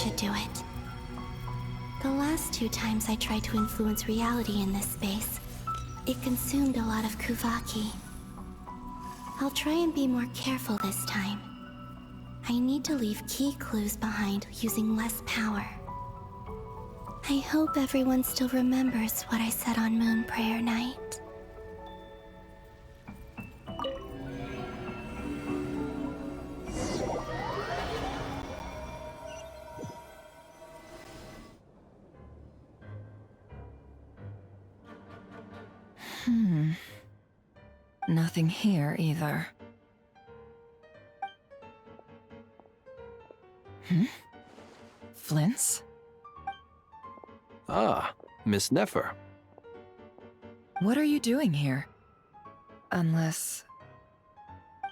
should do it. The last 2 times I tried to influence reality in this space, it consumed a lot of Kuvaki. I'll try and be more careful this time. I need to leave key clues behind using less power. I hope everyone still remembers what I said on Moon Prayer Night. Nothing here either. Flints? Ah, Miss Nefer. What are you doing here? Unless...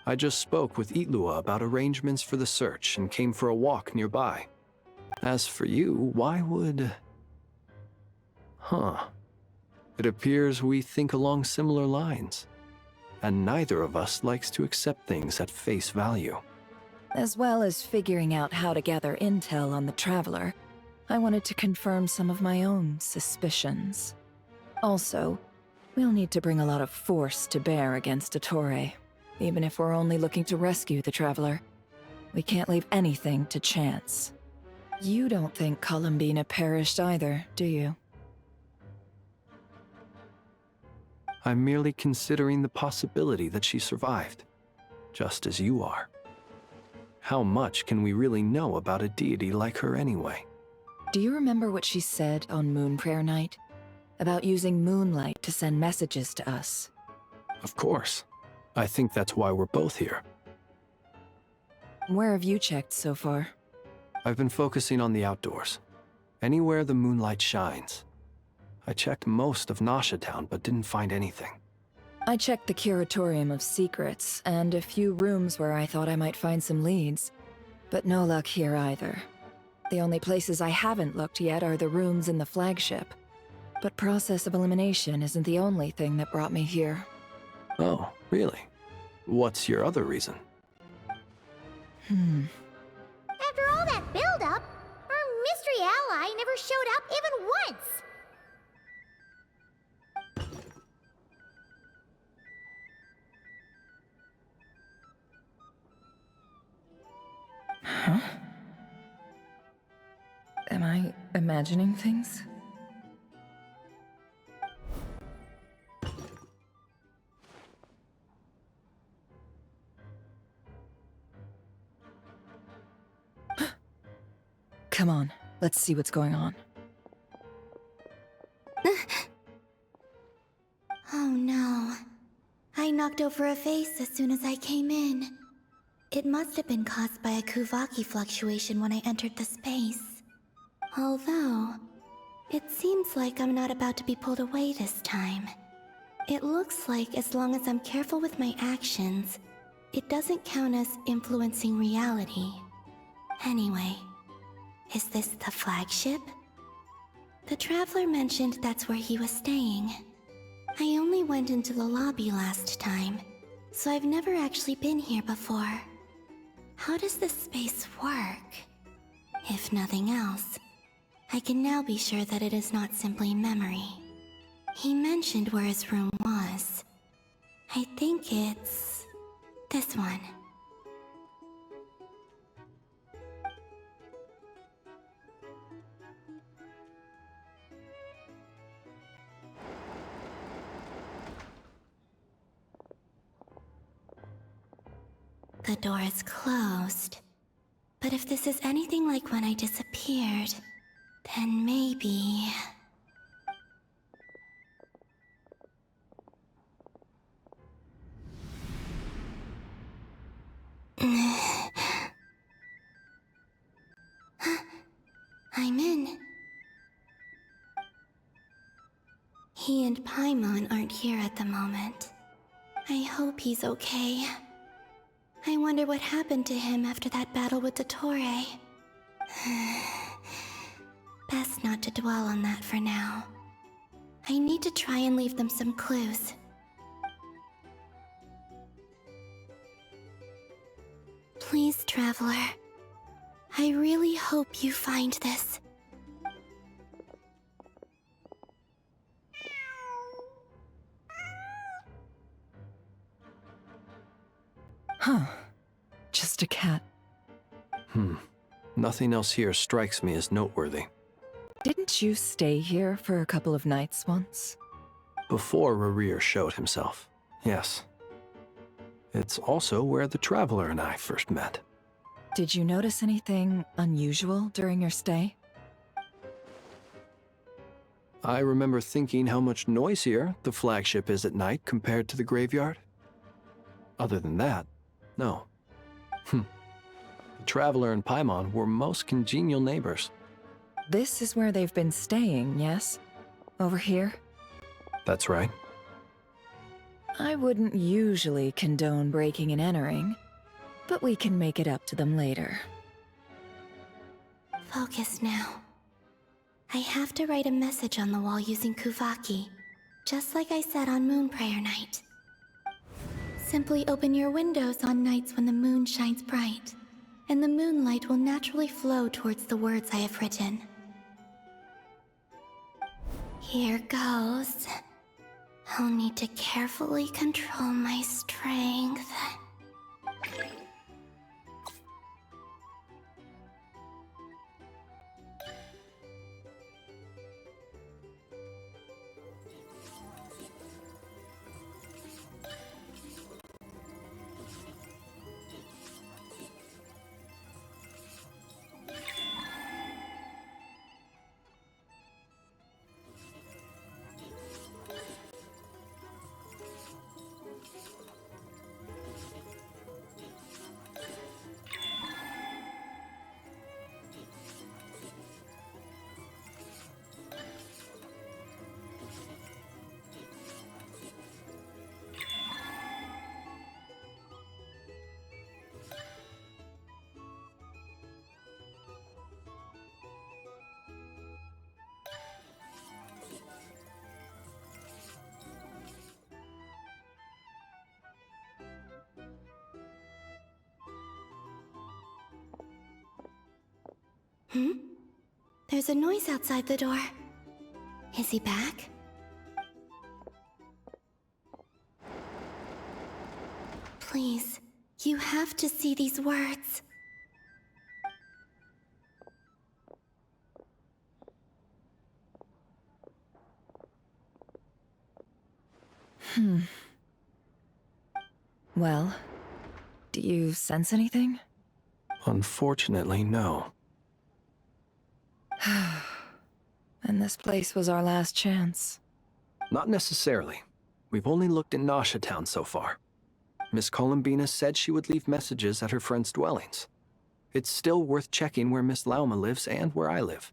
I just spoke with Itlua about arrangements for the search and came for a walk nearby. As for you, why would... It appears we think along similar lines. And neither of us likes to accept things at face value. As well as figuring out how to gather intel on the Traveler, I wanted to confirm some of my own suspicions. Also, we'll need to bring a lot of force to bear against Ettore, even if we're only looking to rescue the Traveler. We can't leave anything to chance. You don't think Columbina perished either, do you? I'm merely considering the possibility that she survived, just as you are. How much can we really know about a deity like her anyway? Do you remember what she said on Moon Prayer Night? About using moonlight to send messages to us? Of course. I think that's why we're both here. Where have you checked so far? I've been focusing on the outdoors. Anywhere the moonlight shines. I checked most of Nasha Town, but didn't find anything. I checked the Curatorium of Secrets, and a few rooms where I thought I might find some leads. But no luck here either. The only places I haven't looked yet are the rooms in the flagship. But process of elimination isn't the only thing that brought me here. Oh, really? What's your other reason? After all that build-up, our mystery ally never showed up even once! Huh? Am I imagining things? Come on, let's see what's going on. Oh no. I knocked over a vase as soon as I came in. It must have been caused by a Kuvaki fluctuation when I entered the space. Although, it seems like I'm not about to be pulled away this time. It looks like as long as I'm careful with my actions, it doesn't count as influencing reality. Anyway, is this the flagship? The Traveler mentioned that's where he was staying. I only went into the lobby last time, so I've never actually been here before. How does this space work? If nothing else, I can now be sure that it is not simply memory. He mentioned where his room was. I think it's... this one. The door is closed. But if this is anything like when I disappeared, then maybe... I'm in. He and Paimon aren't here at the moment. I hope he's okay. I wonder what happened to him after that battle with Ettore. Best not to dwell on that for now. I need to try and leave them some clues. Please, Traveler. I really hope you find this. Huh. Just a cat. Nothing else here strikes me as noteworthy. Didn't you stay here for a couple of nights once? Before Rerir showed himself, yes. It's also where the Traveler and I first met. Did you notice anything unusual during your stay? I remember thinking how much noisier the flagship is at night compared to the graveyard. Other than that, no. The Traveler and Paimon were most congenial neighbors. This is where they've been staying, yes? Over here? That's right. I wouldn't usually condone breaking and entering, but we can make it up to them later. Focus now. I have to write a message on the wall using Kuvaki, just like I said on Moon Prayer Night. Simply open your windows on nights when the moon shines bright, and the moonlight will naturally flow towards the words I have written. Here goes. I'll need to carefully control my strength. There's a noise outside the door. Is he back? Please, you have to see these words. Well, do you sense anything? Unfortunately, no. And this place was our last chance. Not necessarily. We've only looked in Nasha Town so far. Miss Columbina said she would leave messages at her friends' dwellings. It's still worth checking where Miss Lauma lives and where I live.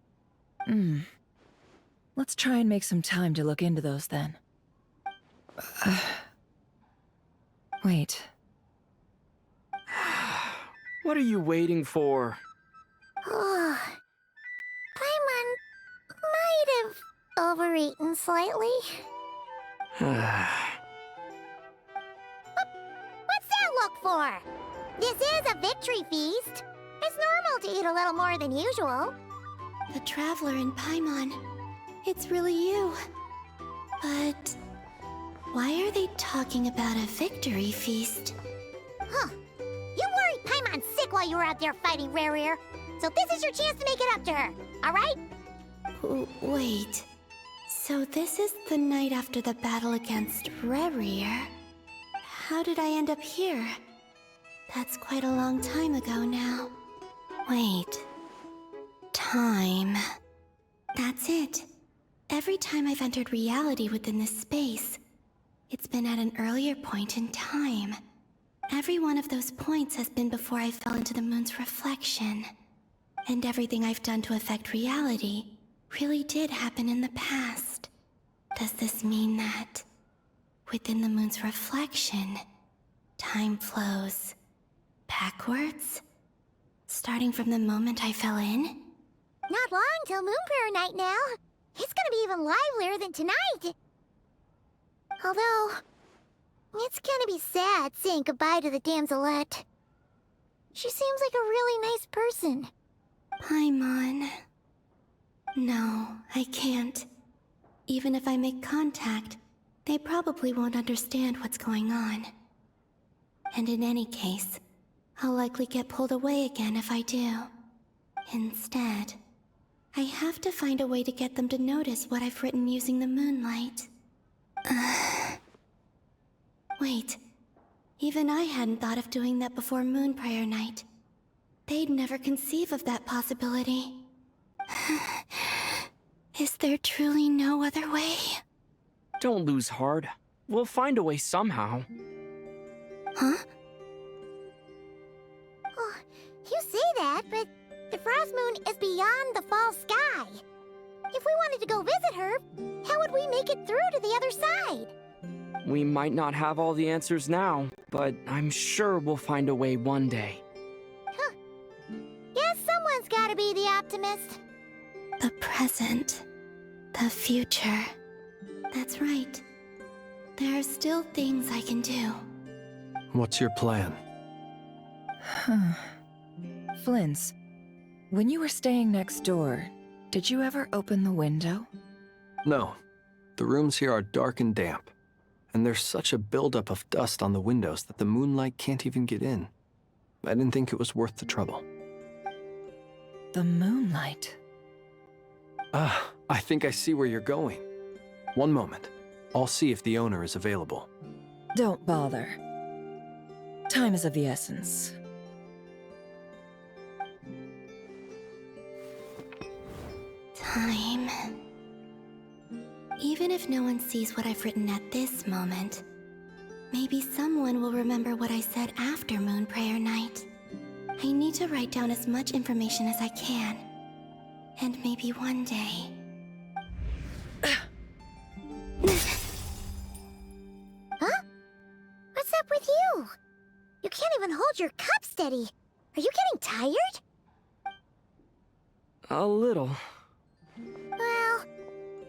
Let's try and make some time to look into those then. Wait. What are you waiting for? Oh, Paimon might have overeaten slightly. What's that look for? This is a victory feast. It's normal to eat a little more than usual. The Traveler and Paimon. It's really you. But why are they talking about a victory feast? Huh. You worried Paimon sick while you were out there fighting Rerir. So this is your chance to make it up to her, alright? Wait. So this is the night after the battle against Rerir. How did I end up here? That's quite a long time ago now. Wait. Time. That's it. Every time I've entered reality within this space, it's been at an earlier point in time. Every one of those points has been before I fell into the moon's reflection. And everything I've done to affect reality really did happen in the past. Does this mean that within the moon's reflection, time flows backwards? Starting from the moment I fell in? Not long till Moon Prayer Night now. It's gonna be even livelier than tonight. Although, it's gonna be sad saying goodbye to the damselette. She seems like a really nice person. Paimon. No, I can't. Even if I make contact, they probably won't understand what's going on. And in any case, I'll likely get pulled away again if I do. Instead, I have to find a way to get them to notice what I've written using the moonlight. Wait, even I hadn't thought of doing that before Moon Prayer Night. They'd never conceive of that possibility. Is there truly no other way? Don't lose heart. We'll find a way somehow. Huh? Oh, you say that, but the Frost Moon is beyond the fall sky. If we wanted to go visit her, how would we make it through to the other side? We might not have all the answers now, but I'm sure we'll find a way one day. Huh. Guess someone's gotta be the optimist. The present. The future. That's right. There are still things I can do. What's your plan? Flint's, when you were staying next door, did you ever open the window? No. The rooms here are dark and damp. And there's such a buildup of dust on the windows that the moonlight can't even get in. I didn't think it was worth the trouble. The moonlight. Ah, I think I see where you're going. One moment. I'll see if the owner is available. Don't bother. Time is of the essence. Time. Even if no one sees what I've written at this moment, maybe someone will remember what I said after Moon Prayer Night. I need to write down as much information as I can. And maybe one day... Huh? What's up with you? You can't even hold your cup steady. Are you getting tired? A little. Well,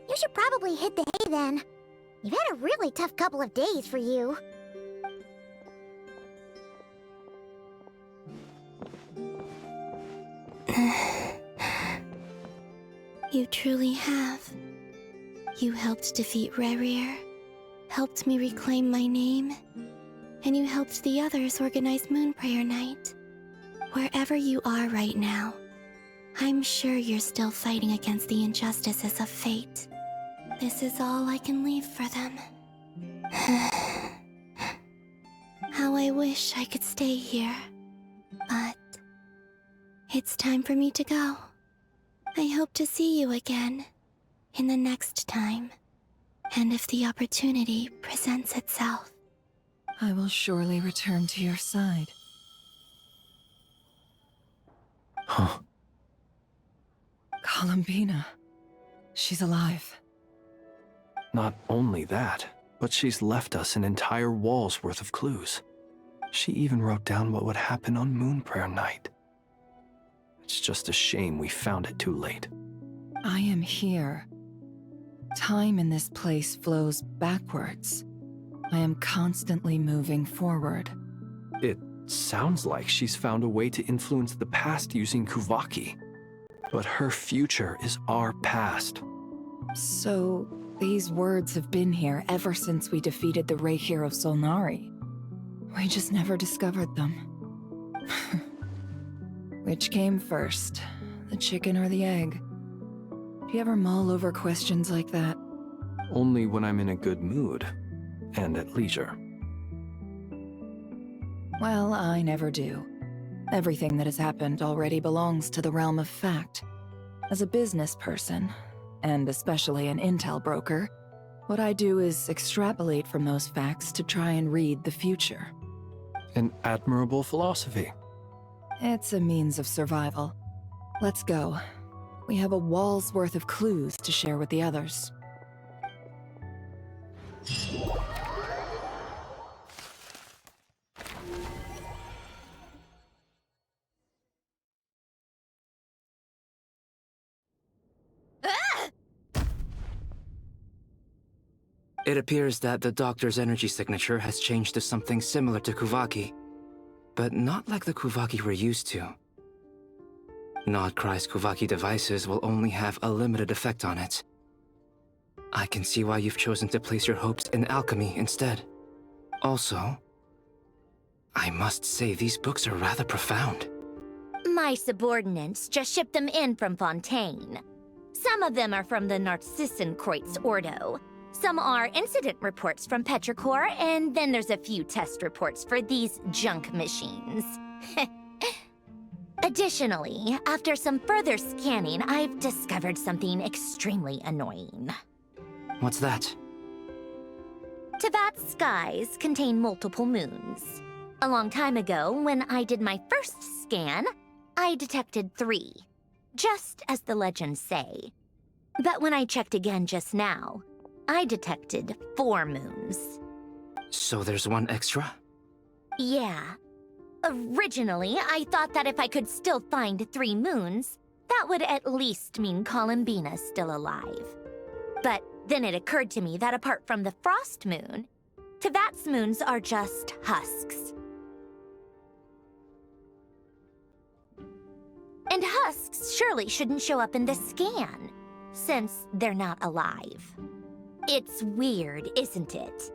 you should probably hit the hay then. You've had a really tough couple of days for you. You truly have. You helped defeat Rerir, helped me reclaim my name, and you helped the others organize Moon Prayer Night. Wherever you are right now, I'm sure you're still fighting against the injustices of fate. This is all I can leave for them. How I wish I could stay here. But it's time for me to go. I hope to see you again in the next time. And if the opportunity presents itself. I will surely return to your side. Huh. Columbina. She's alive. Not only that, but she's left us an entire wall's worth of clues. She even wrote down what would happen on Moon Prayer Night. It's just a shame we found it too late. I am here. Time in this place flows backwards. I am constantly moving forward. It sounds like she's found a way to influence the past using Kuvaki. But her future is our past. So, these words have been here ever since we defeated the Rey Hero Solnari. We just never discovered them. Which came first, the chicken or the egg? Do you ever mull over questions like that? Only when I'm in a good mood and at leisure. Well, I never do. Everything that has happened already belongs to the realm of fact. As a business person, and especially an intel broker, what I do is extrapolate from those facts to try and read the future. An admirable philosophy. It's a means of survival. Let's go. We have a wall's worth of clues to share with the others. It appears that the doctor's energy signature has changed to something similar to Kuvaki, but not like the Kuvaki we're used to. Not Krai's Kuvaki devices will only have a limited effect on it. I can see why you've chosen to place your hopes in alchemy instead. Also, I must say these books are rather profound. My subordinates just shipped them in from Fontaine. Some of them are from the Narcissenkreuz Ordo. Some are incident reports from Petrichor, and then there's a few test reports for these junk machines. Additionally, after some further scanning, I've discovered something extremely annoying. What's that? Teyvat's skies contain multiple moons. A long time ago, when I did my first scan, I detected 3, just as the legends say. But when I checked again just now, I detected 4 moons. So there's one extra? Yeah. Originally, I thought that if I could still find 3 moons, that would at least mean Columbina's still alive. But then it occurred to me that apart from the Frost Moon, Teyvat's moons are just husks. And husks surely shouldn't show up in the scan, since they're not alive. It's weird, isn't it?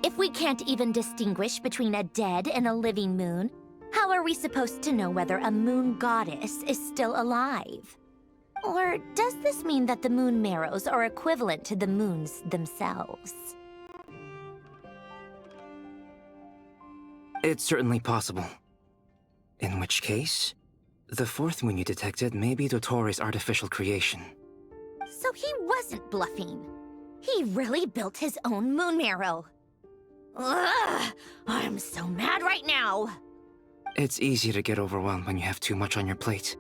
If we can't even distinguish between a dead and a living moon, how are we supposed to know whether a moon goddess is still alive? Or does this mean that the moon marrows are equivalent to the moons themselves? It's certainly possible. In which case, the 4th moon you detected may be Dottore artificial creation. So he wasn't bluffing. He really built his own moon marrow. Ugh! I'm so mad right now! It's easy to get overwhelmed when you have too much on your plate.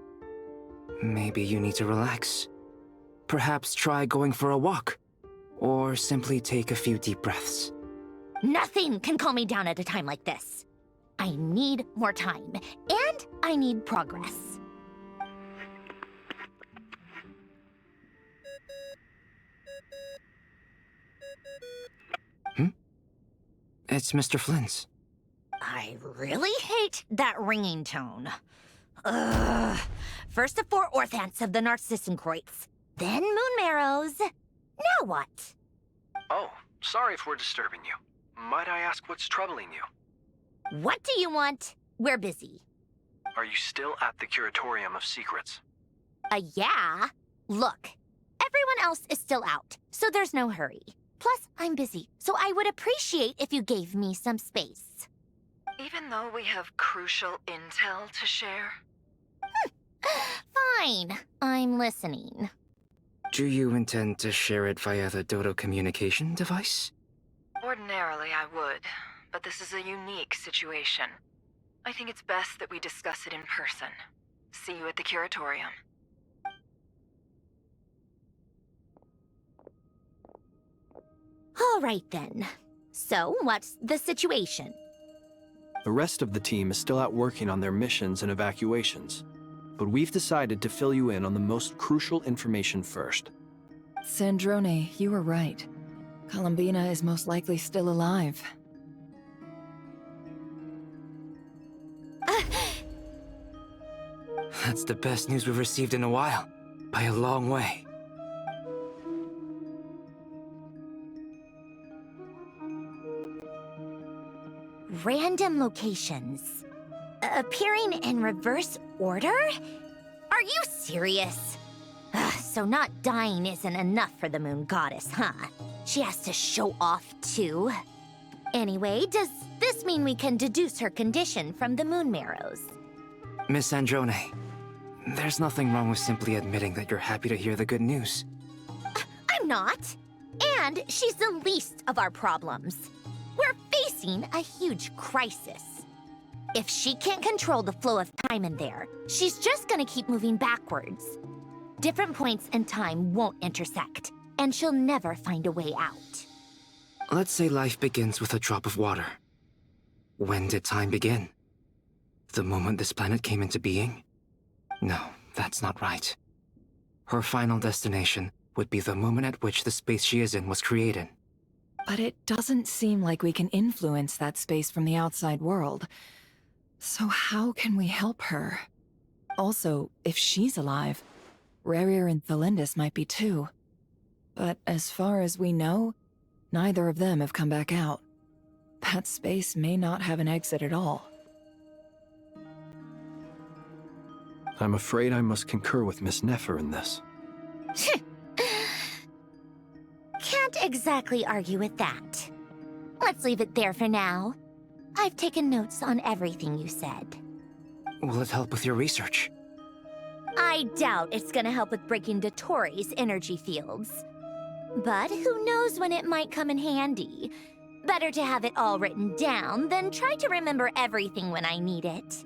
Maybe you need to relax. Perhaps try going for a walk. Or simply take a few deep breaths. Nothing can calm me down at a time like this. I need more time, and I need progress. It's Mr. Flynn's. I really hate that ringing tone. Ugh. First the 4 orthants of the Narcissenkreuz, then moon marrows. Now what? Oh, sorry if we're disturbing you. Might I ask what's troubling you? What do you want? We're busy. Are you still at the Curatorium of Secrets? Yeah. Look, everyone else is still out, so there's no hurry. Plus, I'm busy, so I would appreciate if you gave me some space. Even though we have crucial intel to share? Fine. I'm listening. Do you intend to share it via the Dodo communication device? Ordinarily, I would, but this is a unique situation. I think it's best that we discuss it in person. See you at the Curatorium. All right, then. So, what's the situation? The rest of the team is still out working on their missions and evacuations. But we've decided to fill you in on the most crucial information first. Sandrone, you were right. Columbina is most likely still alive. That's the best news we've received in a while. By a long way. Random locations. Appearing in reverse order? Are you serious? So not dying isn't enough for the moon goddess, huh? She has to show off too. Anyway, does this mean we can deduce her condition from the moon marrows? Miss Sandrone, there's nothing wrong with simply admitting that you're happy to hear the good news. I'm not. And she's the least of our problems. We're facing a huge crisis. If she can't control the flow of time in there, she's just gonna keep moving backwards. Different points in time won't intersect, and she'll never find a way out. Let's say life begins with a drop of water. When did time begin? The moment this planet came into being? No, that's not right. Her final destination would be the moment at which the space she is in was created. But it doesn't seem like we can influence that space from the outside world. So how can we help her? Also, if she's alive, Rarier and Thalindus might be too. But as far as we know, neither of them have come back out. That space may not have an exit at all. I'm afraid I must concur with Miss Nefer in this. Can't exactly argue with that. Let's leave it there for now. I've taken notes on everything you said. Will it help with your research? I doubt it's gonna help with breaking Dotori's energy fields. But who knows when it might come in handy. Better to have it all written down than try to remember everything when I need it.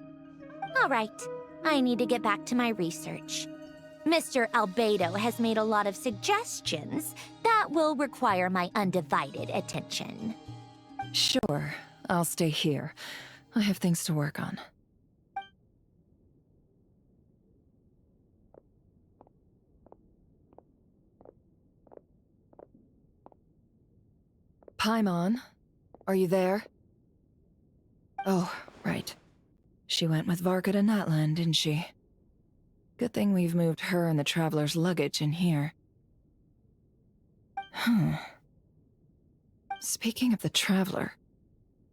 All right, I need to get back to my research. Mr. Albedo has made a lot of suggestions that will require my undivided attention. Sure, I'll stay here. I have things to work on. Paimon, are you there? Oh, right. She went with Varka to Natlan, didn't she? Good thing we've moved her and the Traveler's luggage in here. Speaking of the Traveler,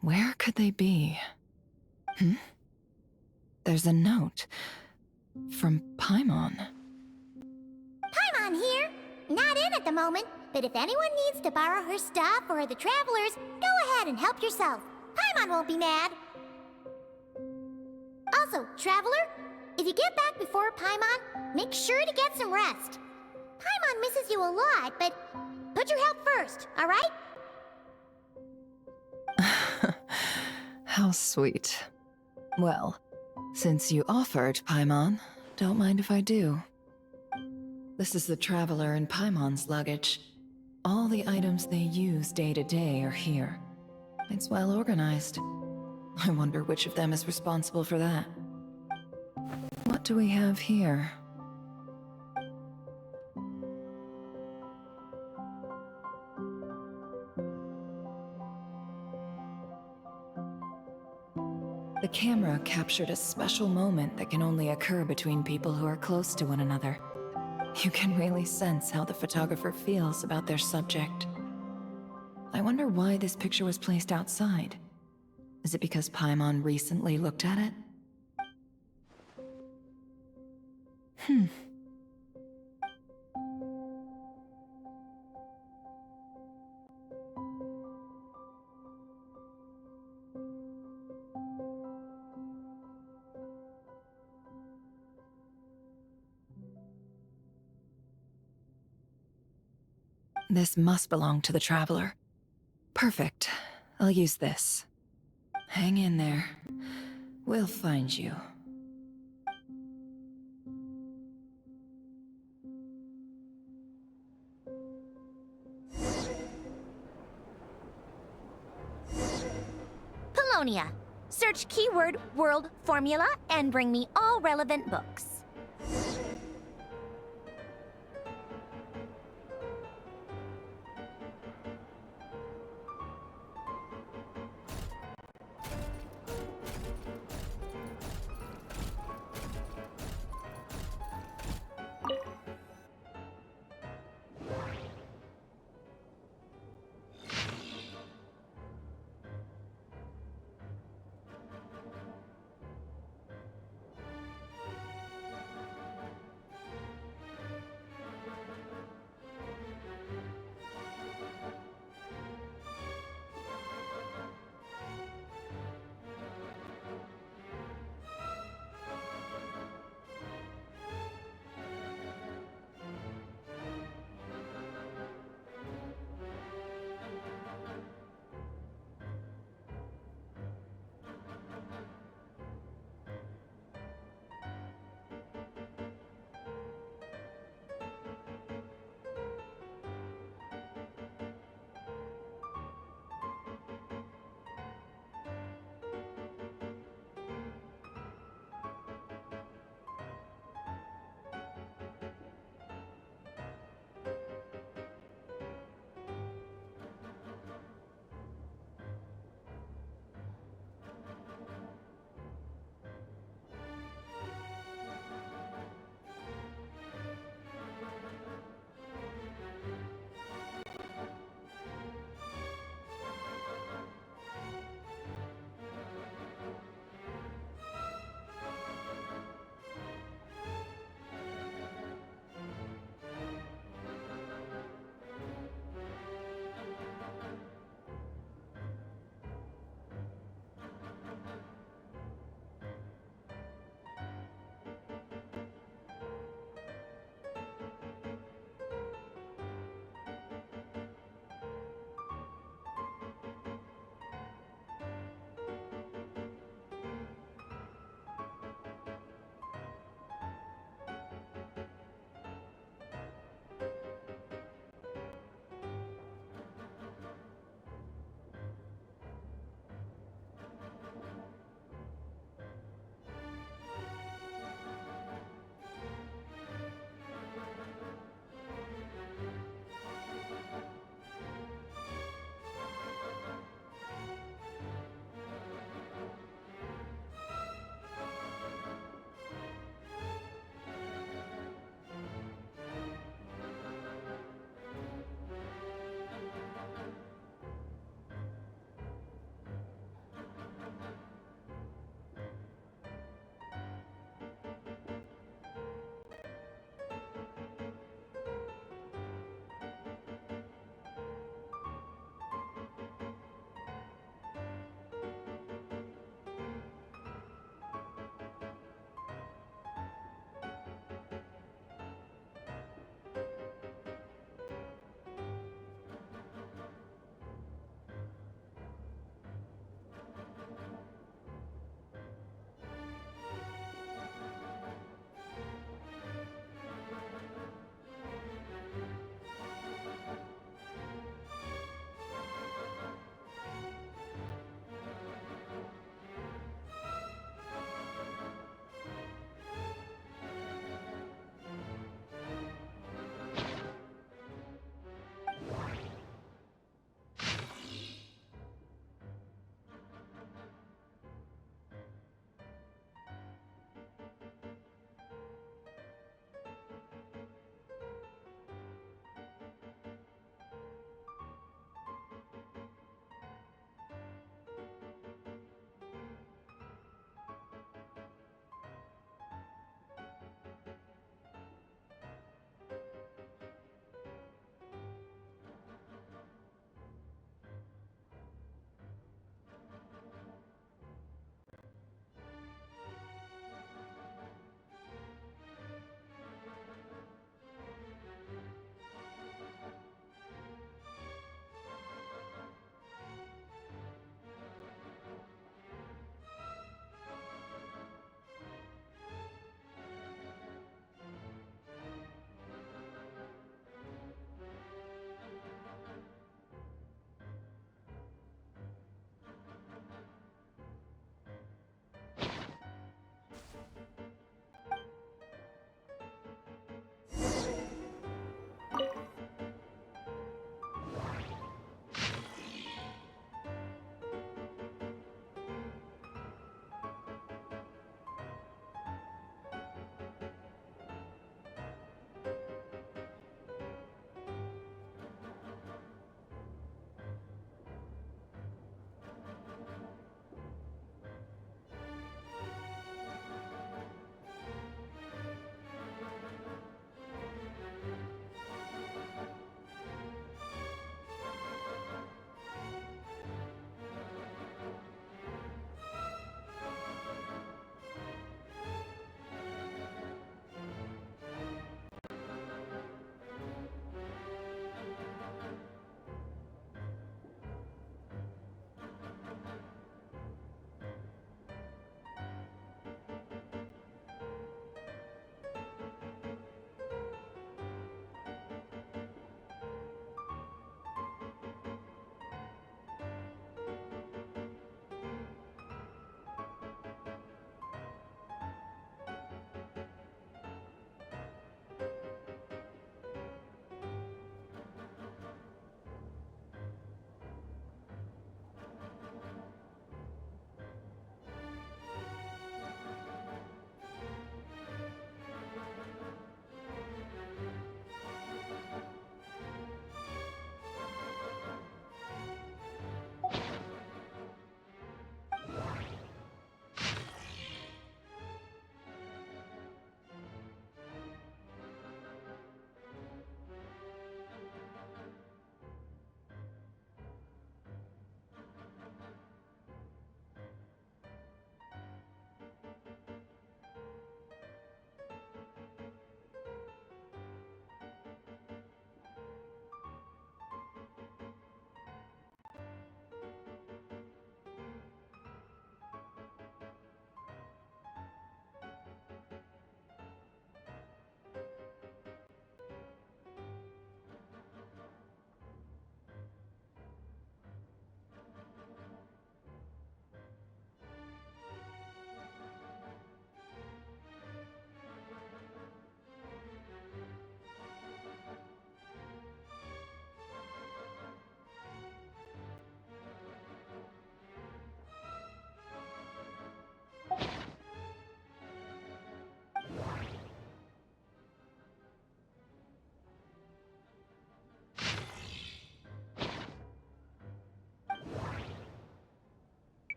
where could they be? There's a note from Paimon. Paimon here. Not in at the moment, but if anyone needs to borrow her stuff or the Travelers, go ahead and help yourself. Paimon won't be mad. Also, Traveler, if you get back before Paimon, make sure to get some rest. Paimon misses you a lot, but put your health first, all right? How sweet. Well, since you offered, Paimon, don't mind if I do. This is the Traveler and Paimon's luggage. All the items they use day to day are here. It's well organized. I wonder which of them is responsible for that. What do we have here? The camera captured a special moment that can only occur between people who are close to one another. You can really sense how the photographer feels about their subject. I wonder why this picture was placed outside. Is it because Paimon recently looked at it? This must belong to the Traveler. Perfect. I'll use this. Hang in there. We'll find you. Polonia. Search keyword world formula and bring me all relevant books.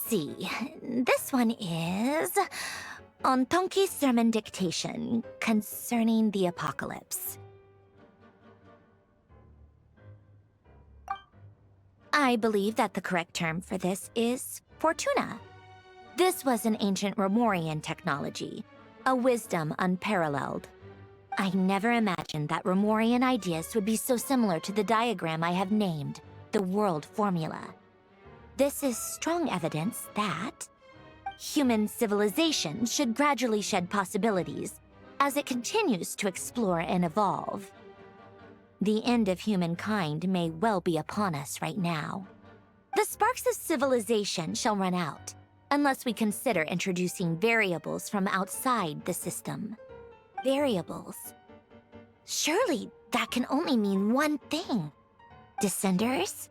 see. This one is on Tonki's sermon dictation concerning the apocalypse. I believe that the correct term for this is Fortuna. This was an ancient Romorian technology, a wisdom unparalleled. I never imagined that Romorian ideas would be so similar to the diagram I have named, the World Formula. This is strong evidence that human civilization should gradually shed possibilities as it continues to explore and evolve. The end of humankind may well be upon us right now. The sparks of civilization shall run out, unless we consider introducing variables from outside the system. Variables. Surely that can only mean one thing. Descenders?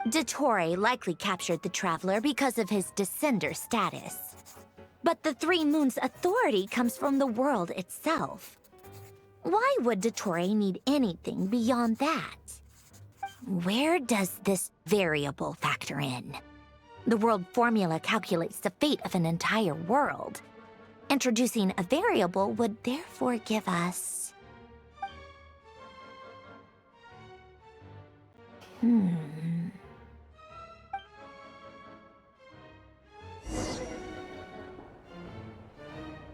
Dottore likely captured the Traveler because of his descender status. But the Three Moons' authority comes from the world itself. Why would Dottore need anything beyond that? Where does this variable factor in? The world formula calculates the fate of an entire world. Introducing a variable would therefore give us...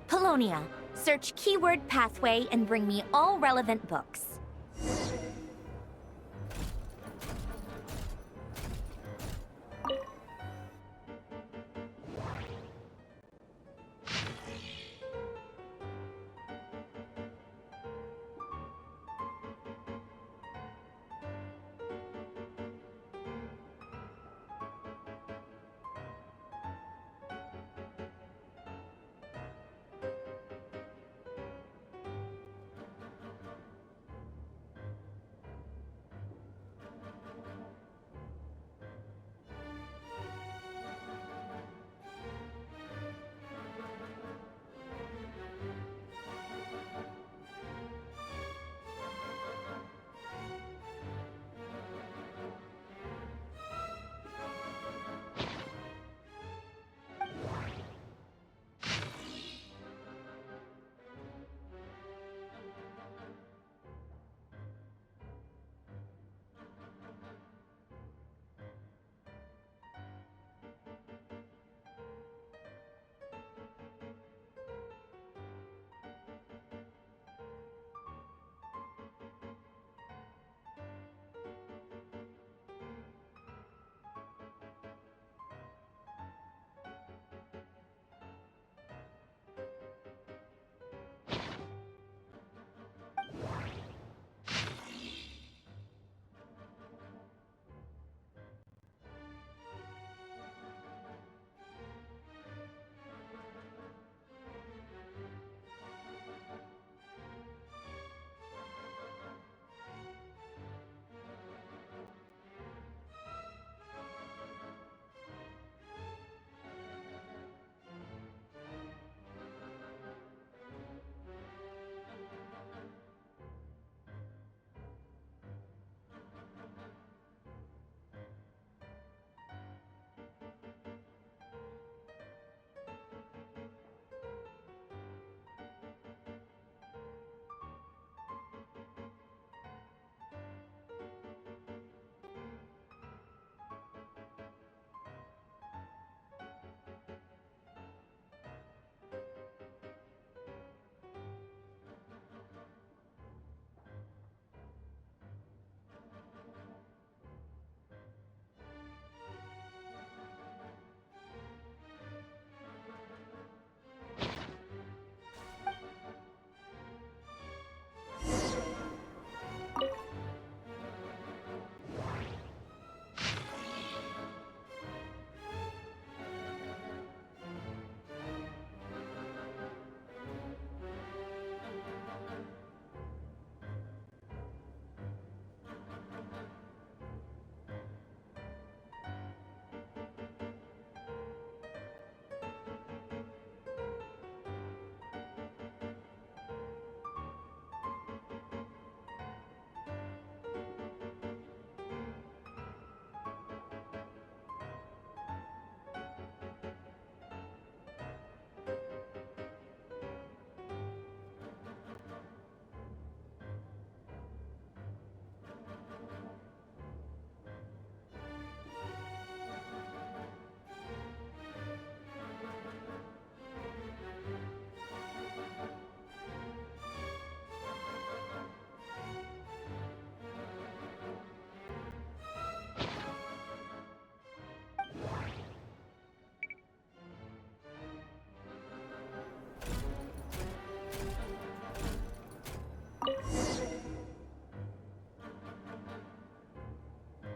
Polonia, search keyword pathway and bring me all relevant books.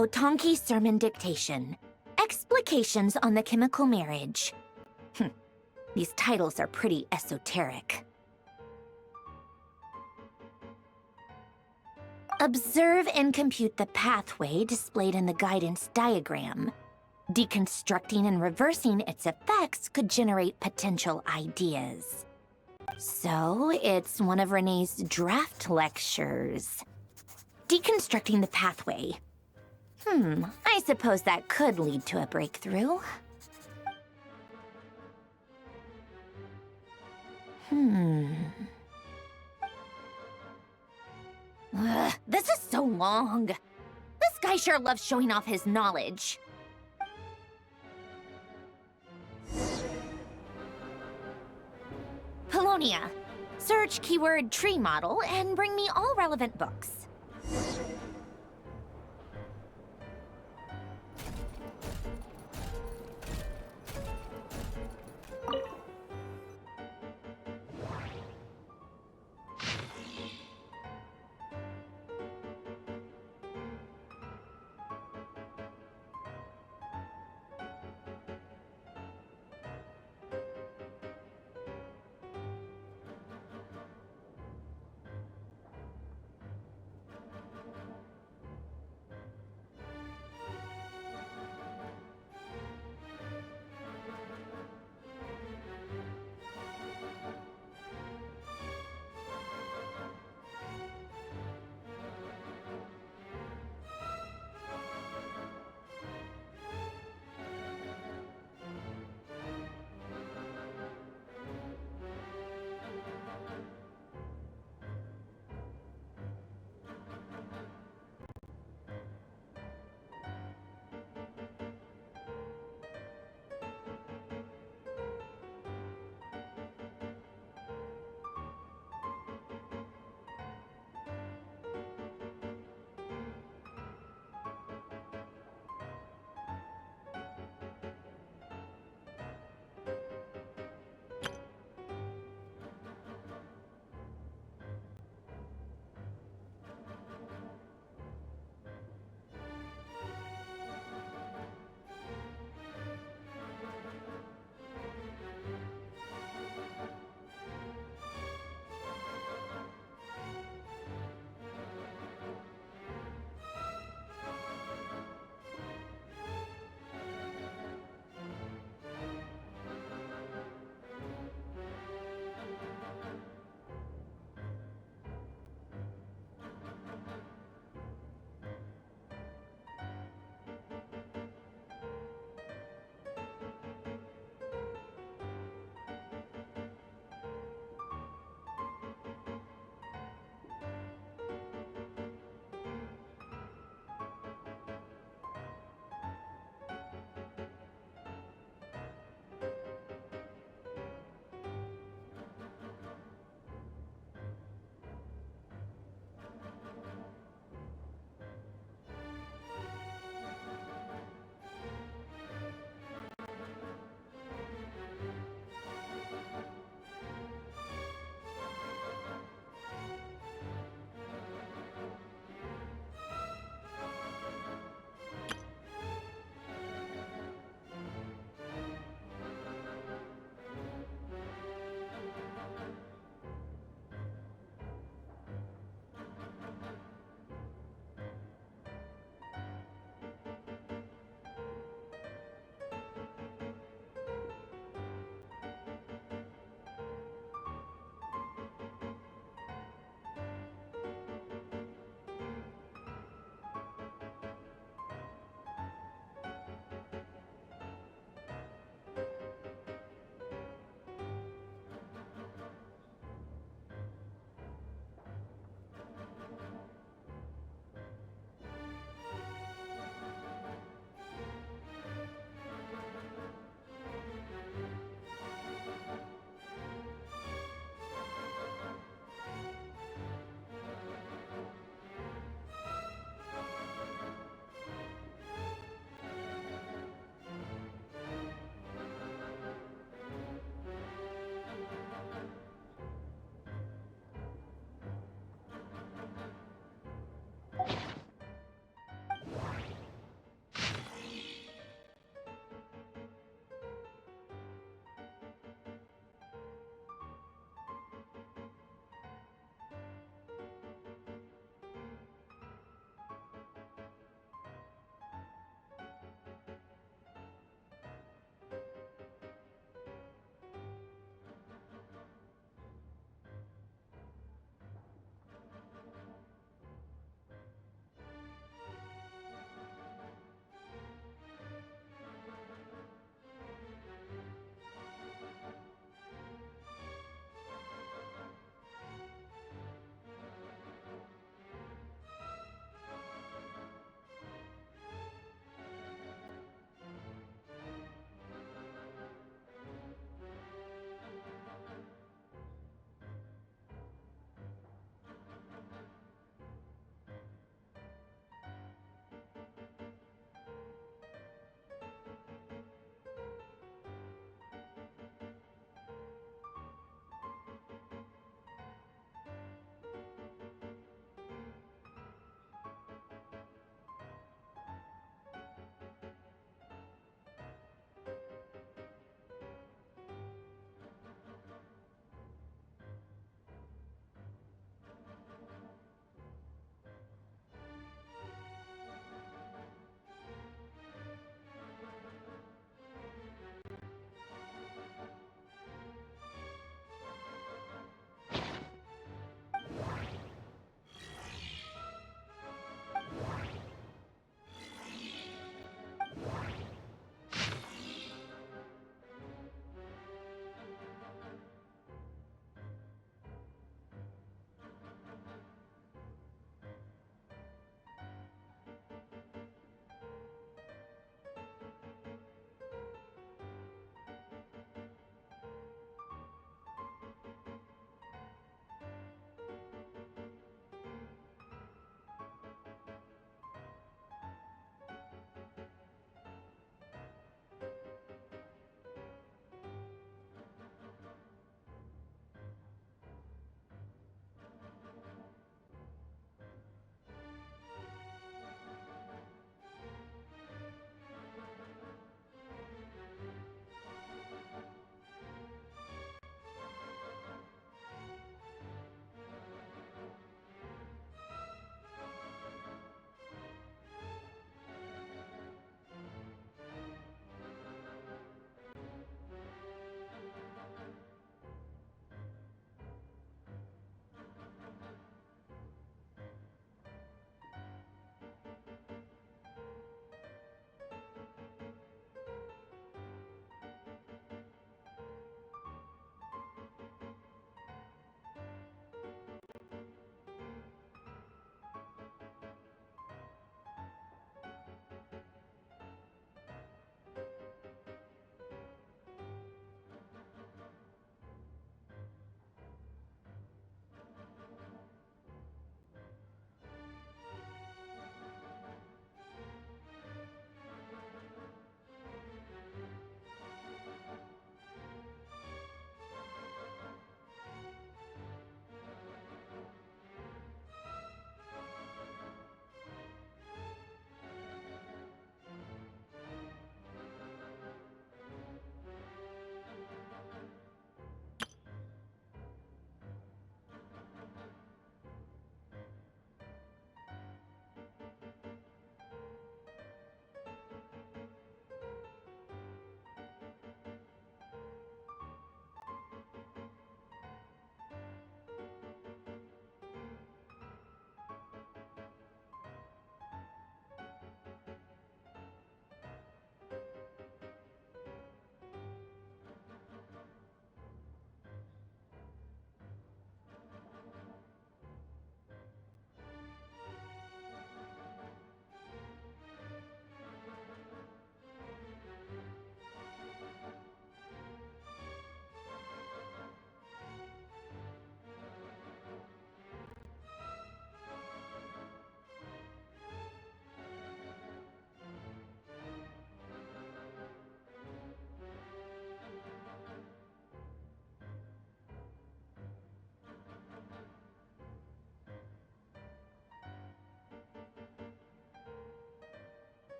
Otonki Sermon Dictation. Explications on the Chemical Marriage. These titles are pretty esoteric. Observe and compute the pathway displayed in the guidance diagram. Deconstructing and reversing its effects could generate potential ideas. So, it's one of Renee's draft lectures. Deconstructing the pathway. I suppose that could lead to a breakthrough. This is so long. This guy sure loves showing off his knowledge. Polonia. Search keyword tree model and bring me all relevant books.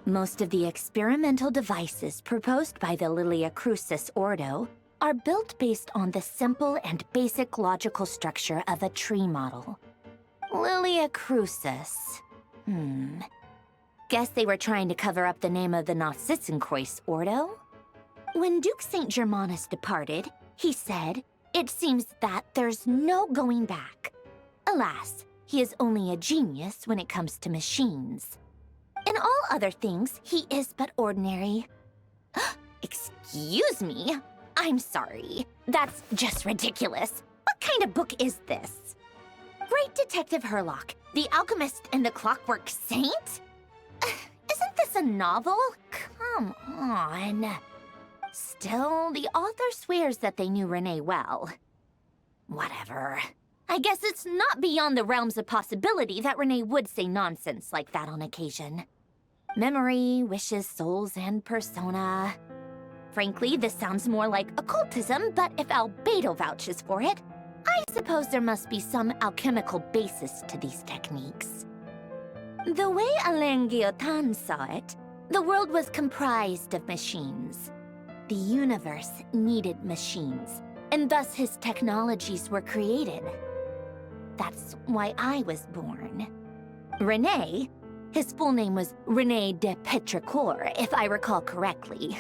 Most of the experimental devices proposed by the Lilia Crucis Ordo are built based on the simple and basic logical structure of a tree model. Lilia Crucis. Guess they were trying to cover up the name of the Narcissenkreuz Ordo? When Duke St. Germanus departed, he said, "It seems that there's no going back." Alas, he is only a genius when it comes to machines. In all other things, he is but ordinary. Excuse me? I'm sorry. That's just ridiculous. What kind of book is this? Great Detective Herlock, the Alchemist and the Clockwork Saint? Isn't this a novel? Come on. Still, the author swears that they knew Renee well. Whatever. I guess it's not beyond the realms of possibility that Renee would say nonsense like that on occasion. Memory, wishes, souls, and persona. Frankly, this sounds more like occultism, but if Albedo vouches for it, I suppose there must be some alchemical basis to these techniques. The way Alain Guillotin saw it, the world was comprised of machines. The universe needed machines, and thus his technologies were created. That's why I was born. René, his full name was René de Petrichor, if I recall correctly.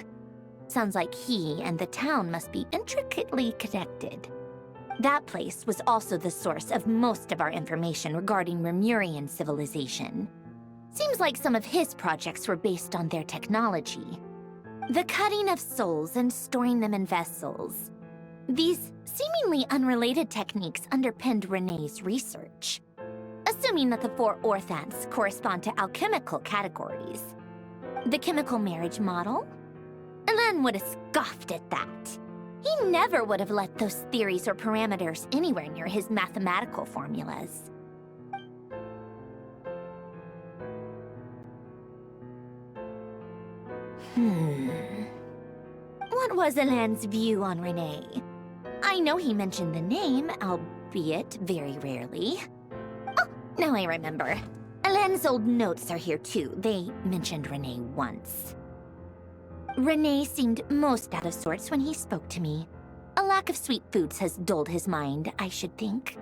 Sounds like he and the town must be intricately connected. That place was also the source of most of our information regarding Remurian civilization. Seems like some of his projects were based on their technology. The cutting of souls and storing them in vessels. These seemingly unrelated techniques underpinned René's research. Assuming that the four orthants correspond to alchemical categories. The chemical marriage model? Alain would have scoffed at that. He never would have let those theories or parameters anywhere near his mathematical formulas. What was Alain's view on René? I know he mentioned the name, albeit very rarely. Oh, now I remember. Alain's old notes are here too. They mentioned René once. René seemed most out of sorts when he spoke to me. A lack of sweet foods has dulled his mind, I should think.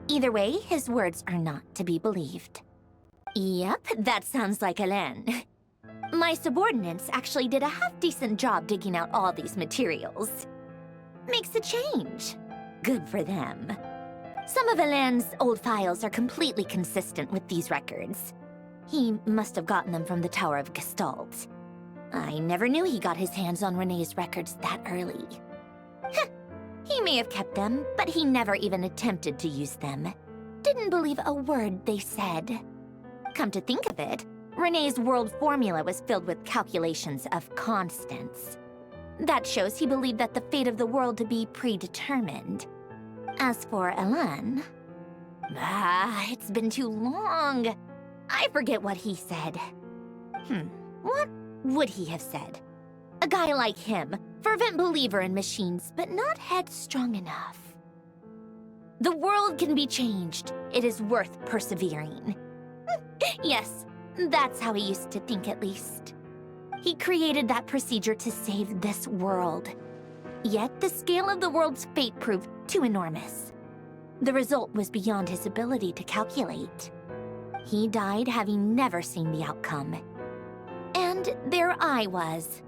Either way, his words are not to be believed. Yep, that sounds like Alain. My subordinates actually did a half-decent job digging out all these materials. Makes a change. Good for them. Some of Alain's old files are completely consistent with these records. He must have gotten them from the Tower of Gestalt. I never knew he got his hands on René's records that early. He may have kept them, but he never even attempted to use them. Didn't believe a word they said. Come to think of it, René's world formula was filled with calculations of constants. That shows he believed that the fate of the world to be predetermined. As for Alain... it's been too long. I forget what he said. What would he have said? A guy like him, fervent believer in machines, but not headstrong enough. The world can be changed. It is worth persevering. Yes, that's how he used to think at least. He created that procedure to save this world. Yet the scale of the world's fate proved too enormous. The result was beyond his ability to calculate. He died having never seen the outcome. And there I was,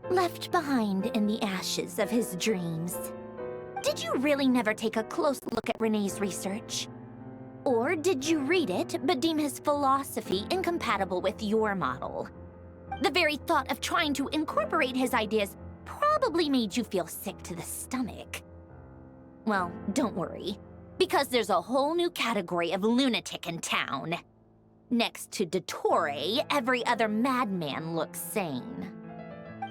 left behind in the ashes of his dreams. Did you really never take a close look at René's research? Or did you read it but deem his philosophy incompatible with your model? The very thought of trying to incorporate his ideas probably made you feel sick to the stomach. Well, don't worry, because there's a whole new category of lunatic in town. Next to Dottore, every other madman looks sane.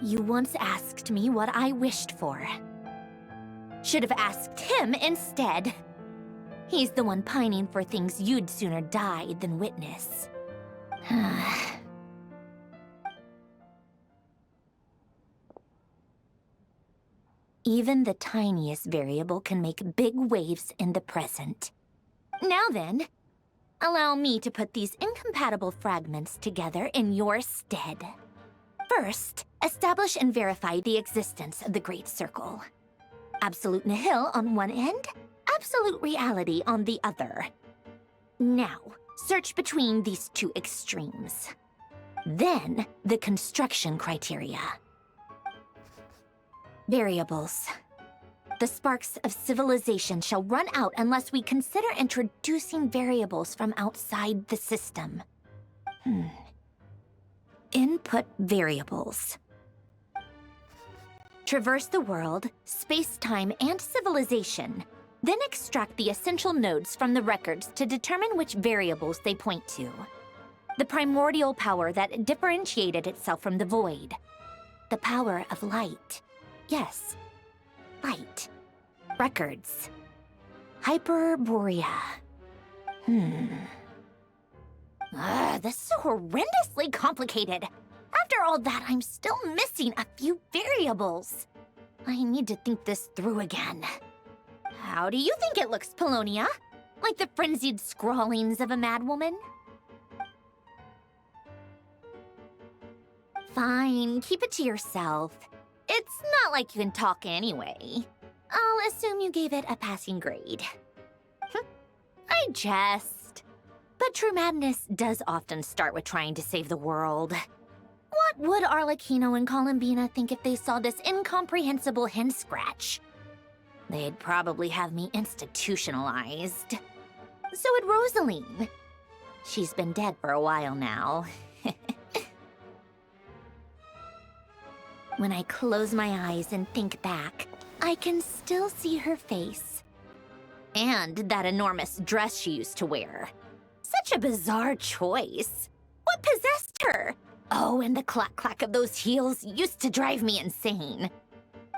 You once asked me what I wished for. Should have asked him instead. He's the one pining for things you'd sooner die than witness. Even the tiniest variable can make big waves in the present. Now then, Allow me to put these incompatible fragments together in your stead. First, establish and verify the existence of the Great Circle. Absolute nihil on one end, absolute reality on the other. Now, search between these two extremes. Then, the construction criteria. Variables. The sparks of civilization shall run out unless we consider introducing variables from outside the system. Input variables. Traverse the world, space-time, and civilization. Then extract the essential nodes from the records to determine which variables they point to. The primordial power that differentiated itself from the void. The power of light. Yes, light. Records. Hyperborea. This is so horrendously complicated. After all that, I'm still missing a few variables. I need to think this through again. How do you think it looks, Polonia? Like the frenzied scrawlings of a madwoman? Fine, keep it to yourself. It's not like you can talk anyway. I'll assume you gave it a passing grade. I jest. But true madness does often start with trying to save the world. What would Arlecchino and Columbina think if they saw this incomprehensible hen scratch? They'd probably have me institutionalized. So would Rosaline. She's been dead for a while now. When I close my eyes and think back, I can still see her face. And that enormous dress she used to wear. Such a bizarre choice. What possessed her? Oh, and the clack-clack of those heels used to drive me insane.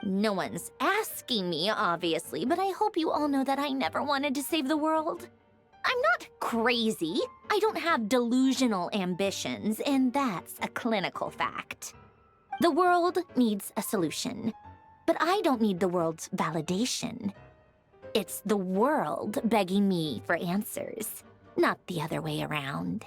No one's asking me, obviously, but I hope you all know that I never wanted to save the world. I'm not crazy. I don't have delusional ambitions, and that's a clinical fact. The world needs a solution, but I don't need the world's validation. It's the world begging me for answers, not the other way around.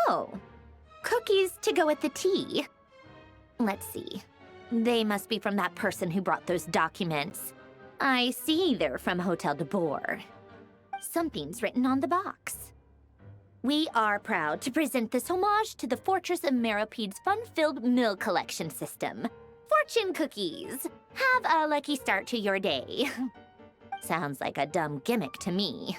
Oh, cookies to go with the tea. Let's see. They must be from that person who brought those documents. I see they're from Hotel de Boer. Something's written on the box. We are proud to present this homage to the Fortress of Meropede's fun-filled mill collection system. Fortune cookies. Have a lucky start to your day. Sounds like a dumb gimmick to me.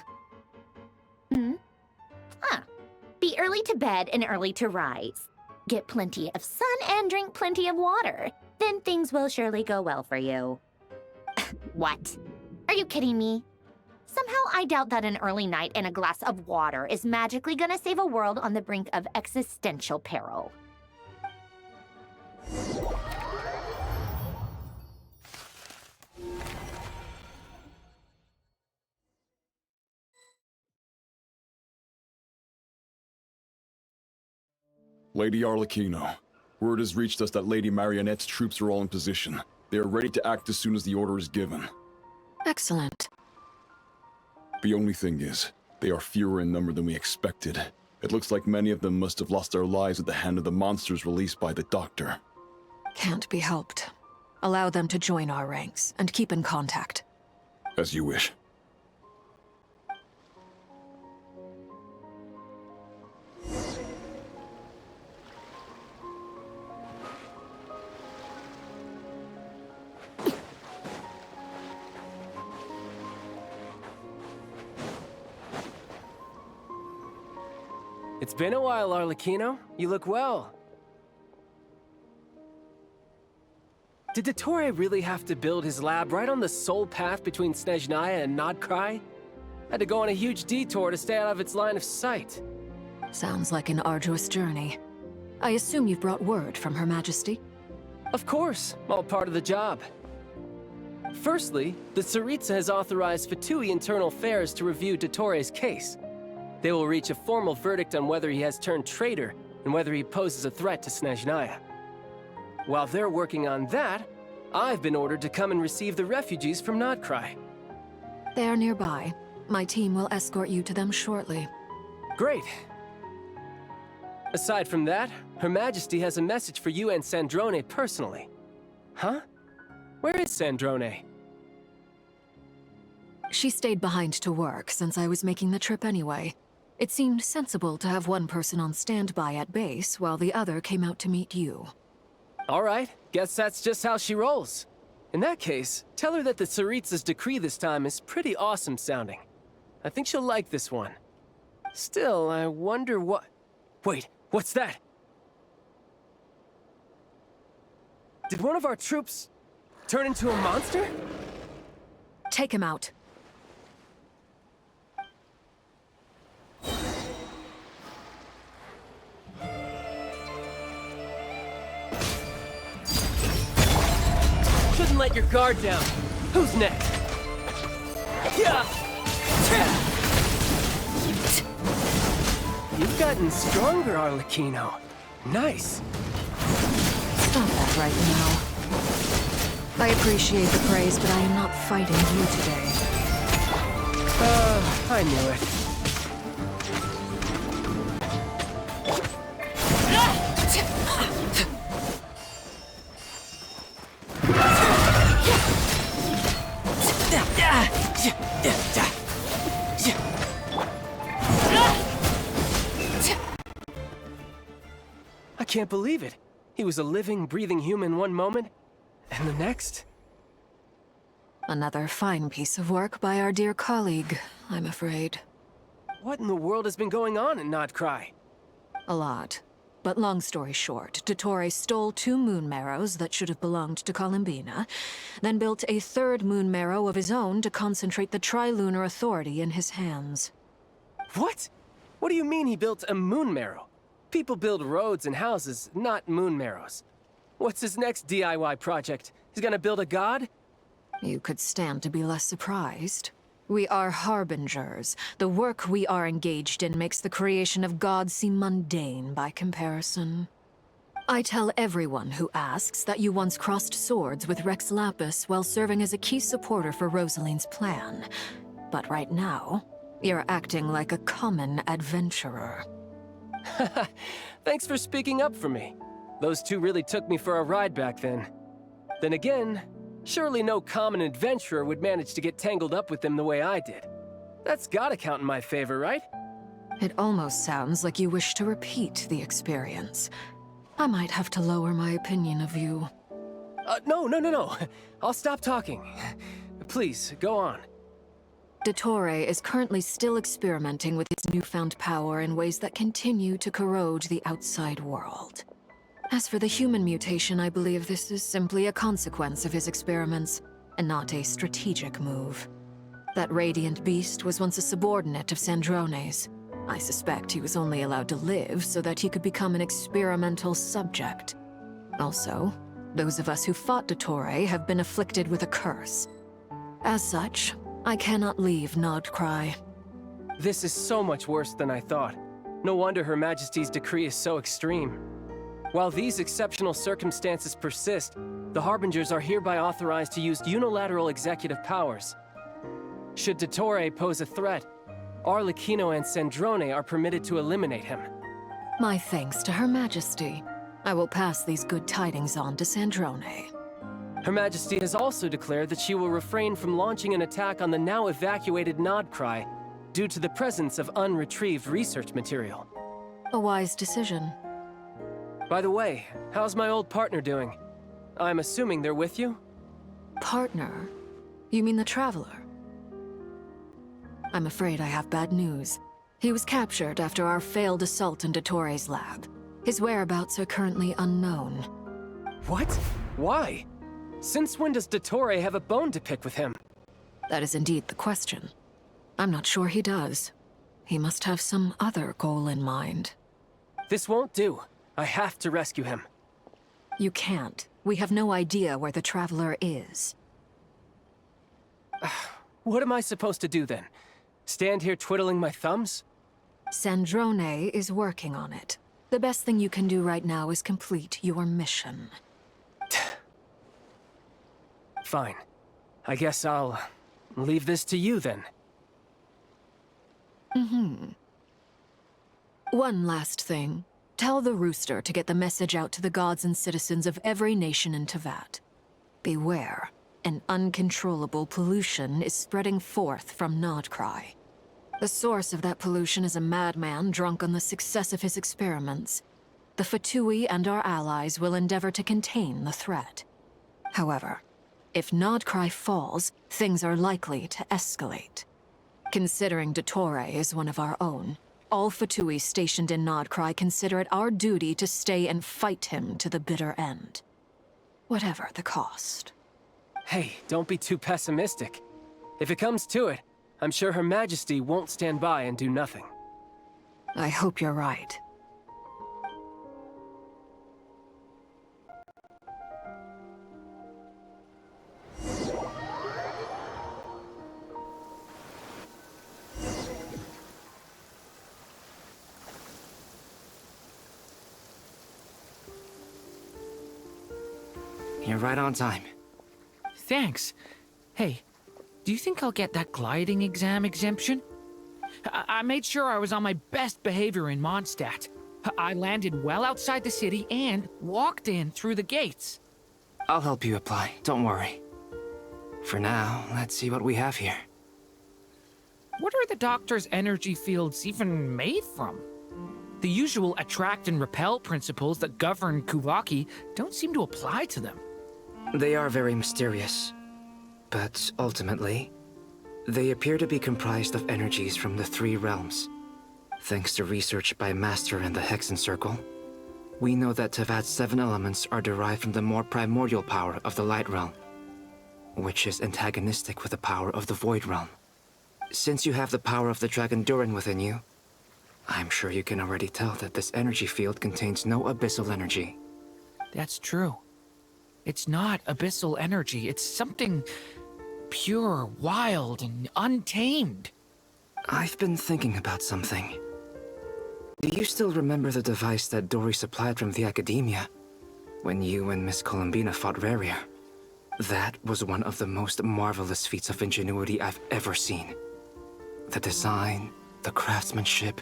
Be early to bed and early to rise. Get plenty of sun and drink plenty of water. Then things will surely go well for you. What? Are you kidding me? Somehow I doubt that an early night and a glass of water is magically gonna save a world on the brink of existential peril. Lady Arlecchino, word has reached us that Lady Marionette's troops are all in position. They are ready to act as soon as the order is given. Excellent. The only thing is, They are fewer in number than we expected. It looks like many of them must have lost their lives at the hand of the monsters released by the Doctor. Can't be helped. Allow them to join our ranks, and keep in contact. As you wish. It's been a while, Arlecchino. You look well. Did Dottore really have to build his lab right on the sole path between Snezhnaya and Krai? Had to go on a huge detour to stay out of its line of sight. Sounds like an arduous journey. I assume you've brought word from Her Majesty? Of course, all part of the job. Firstly, the Tsaritsa has authorized Fatui Internal Affairs to review Dottore's case. They will reach a formal verdict on whether he has turned traitor and whether he poses a threat to Snezhnaya. While they're working on that, I've been ordered to come and receive the refugees from Krai. They are nearby. My team will escort you to them shortly. Great. Aside from that, Her Majesty has a message for you and Sandrone personally. Huh? Where is Sandrone? She stayed behind to work since I was making the trip anyway. It seemed sensible to have one person on standby at base while the other came out to meet you. All right, guess that's just how she rolls. In that case, tell her that the Tsaritsa's decree this time is pretty awesome sounding. I think she'll like this one. Still, I wonder what... Wait, what's that? Did one of our troops turn into a monster? Take him out. Shouldn't let your guard down. Who's next? Yeah. You've gotten stronger, Arlecchino. Nice. Stop that right now. I appreciate the praise, but I am not fighting you today. I knew it. I can't believe it. He was a living, breathing human one moment, and the next? Another fine piece of work by our dear colleague, I'm afraid. What in the world has been going on in Krai? A lot. But long story short, Dottore stole 2 moon marrows that should have belonged to Columbina, then built a 3rd moon marrow of his own to concentrate the Trilunar Authority in his hands. What? What do you mean he built a moon marrow? People build roads and houses, not moon marrows. What's his next DIY project? He's gonna build a god? You could stand to be less surprised. We are harbingers. The work we are engaged in makes the creation of gods seem mundane by comparison. I tell everyone who asks that you once crossed swords with Rex Lapis while serving as a key supporter for Rosaline's plan. But right now, you're acting like a common adventurer. Thanks for speaking up for me. Those 2 really took me for a ride back then. Then again, surely no common adventurer would manage to get tangled up with them the way I did. That's gotta count in my favor, right? It almost sounds like you wish to repeat the experience. I might have to lower my opinion of you. No. I'll stop talking. Please, go on. Dottore is currently still experimenting with his newfound power in ways that continue to corrode the outside world. As for the human mutation, I believe this is simply a consequence of his experiments, and not a strategic move. That radiant beast was once a subordinate of Sandrone's. I suspect he was only allowed to live so that he could become an experimental subject. Also, those of us who fought Dottore have been afflicted with a curse. As such, I cannot leave Krai. This is so much worse than I thought. No wonder Her Majesty's decree is so extreme. While these exceptional circumstances persist, the Harbingers are hereby authorized to use unilateral executive powers. Should Dottore pose a threat, Arlecchino and Sandrone are permitted to eliminate him. My thanks to Her Majesty. I will pass these good tidings on to Sandrone. Her Majesty has also declared that she will refrain from launching an attack on the now evacuated Nod Krai due to the presence of unretrieved research material. A wise decision. By the way, how's my old partner doing? I'm assuming they're with you? Partner? You mean the Traveler? I'm afraid I have bad news. He was captured after our failed assault into Torre's lab. His whereabouts are currently unknown. What? Why? Since when does Dottore have a bone to pick with him? That is indeed the question. I'm not sure he does. He must have some other goal in mind. This won't do. I have to rescue him. You can't. We have no idea where the Traveler is. What am I supposed to do then? Stand here twiddling my thumbs? Sandrone is working on it. The best thing you can do right now is complete your mission. Fine. I guess I'll leave this to you then. One last thing. Tell the Rooster to get the message out to the gods and citizens of every nation in Teyvat. Beware. An uncontrollable pollution is spreading forth from Nod Krai. The source of that pollution is a madman drunk on the success of his experiments. The Fatui and our allies will endeavor to contain the threat. However, if Nod Krai falls, things are likely to escalate. Considering Dottore is one of our own, all Fatui stationed in Nod Krai consider it our duty to stay and fight him to the bitter end. Whatever the cost. Hey, don't be too pessimistic. If it comes to it, I'm sure Her Majesty won't stand by and do nothing. I hope you're right. You're right on time. Thanks. Hey, do you think I'll get that gliding exam exemption? I made sure I was on my best behavior in Mondstadt. I landed well outside the city and walked in through the gates. I'll help you apply, don't worry. For now, let's see what we have here. What are the doctor's energy fields even made from? The usual attract and repel principles that govern Kuvaki don't seem to apply to them. They are very mysterious, but ultimately, they appear to be comprised of energies from the three realms. Thanks to research by Master and the Hexen Circle, we know that Teyvat's 7 elements are derived from the more primordial power of the Light Realm, which is antagonistic with the power of the Void Realm. Since you have the power of the Dragon Durin within you, I'm sure you can already tell that this energy field contains no abyssal energy. That's true. It's not abyssal energy, it's something pure, wild, and untamed. I've been thinking about something. Do you still remember the device that Dory supplied from the Academia when you and Miss Columbina fought Rarier? That was one of the most marvelous feats of ingenuity I've ever seen. The design, the craftsmanship,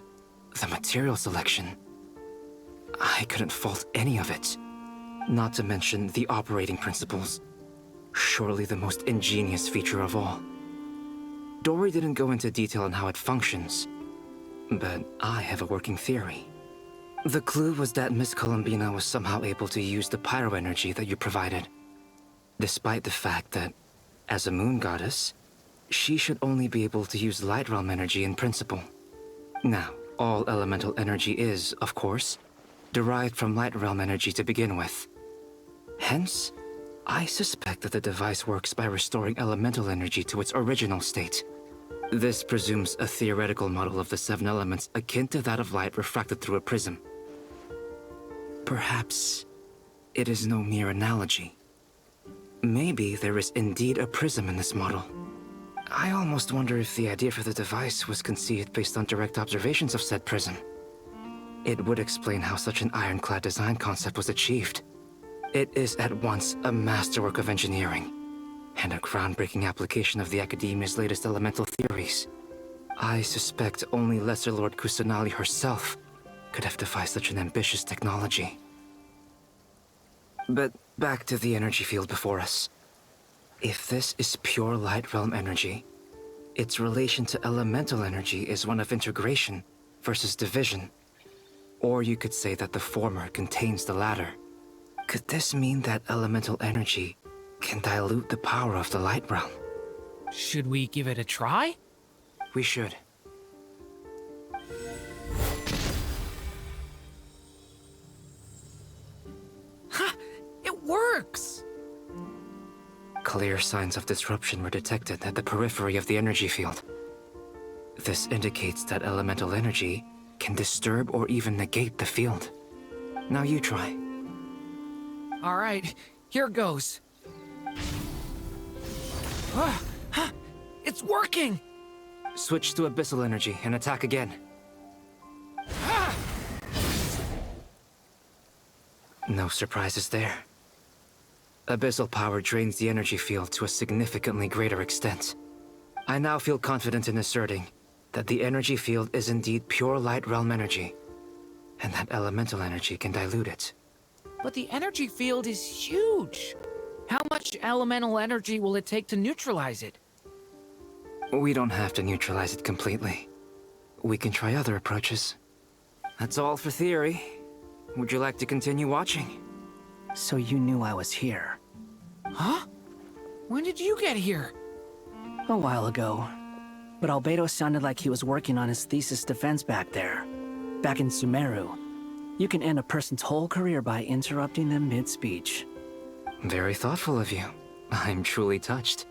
the material selection. I couldn't fault any of it. Not to mention the operating principles. Surely the most ingenious feature of all. Dory didn't go into detail on how it functions, but I have a working theory. The clue was that Miss Columbina was somehow able to use the pyro energy that you provided, despite the fact that, as a moon goddess, she should only be able to use light realm energy in principle. Now, all elemental energy is, of course, derived from light realm energy to begin with. Hence, I suspect that the device works by restoring elemental energy to its original state. This presumes a theoretical model of the 7 elements akin to that of light refracted through a prism. Perhaps it is no mere analogy. Maybe there is indeed a prism in this model. I almost wonder if the idea for the device was conceived based on direct observations of said prism. It would explain how such an ironclad design concept was achieved. It is at once a masterwork of engineering and a groundbreaking application of the Academia's latest elemental theories. I suspect only Lesser Lord Kusanali herself could have devised such an ambitious technology. But back to the energy field before us. If this is pure Light Realm energy, its relation to elemental energy is one of integration versus division. Or you could say that the former contains the latter. Could this mean that elemental energy can dilute the power of the Light Realm? Should we give it a try? We should. Ha! It works! Clear signs of disruption were detected at the periphery of the energy field. This indicates that elemental energy can disturb or even negate the field. Now you try. All right, here goes. It's working! Switch to abyssal energy and attack again. No surprises there. Abyssal power drains the energy field to a significantly greater extent. I now feel confident in asserting that the energy field is indeed pure Light Realm energy, and that elemental energy can dilute it. But the energy field is huge. How much elemental energy will it take to neutralize it? We don't have to neutralize it completely. We can try other approaches. That's all for theory. Would you like to continue watching? So you knew I was here. Huh? When did you get here? A while ago. But Albedo sounded like he was working on his thesis defense back there. Back in Sumeru. You can end a person's whole career by interrupting them mid-speech. Very thoughtful of you. I'm truly touched.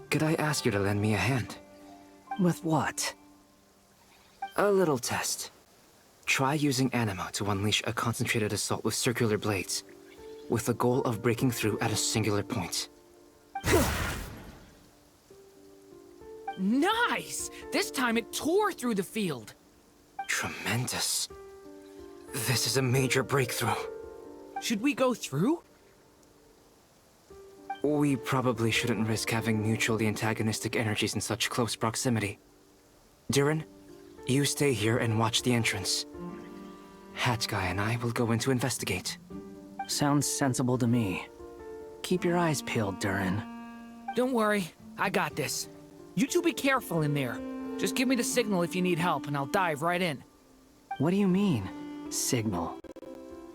Could I ask you to lend me a hand? With what? A little test. Try using Anima to unleash a concentrated assault with circular blades, with the goal of breaking through at a singular point. Nice! This time it tore through the field. Tremendous. This is a major breakthrough. Should we go through? We probably shouldn't risk having mutually antagonistic energies in such close proximity. Durin, you stay here and watch the entrance. Hat Guy and I will go in to investigate. Sounds sensible to me. Keep your eyes peeled, Durin. Don't worry, I got this. You two be careful in there. Just give me the signal if you need help and I'll dive right in. What do you mean, signal?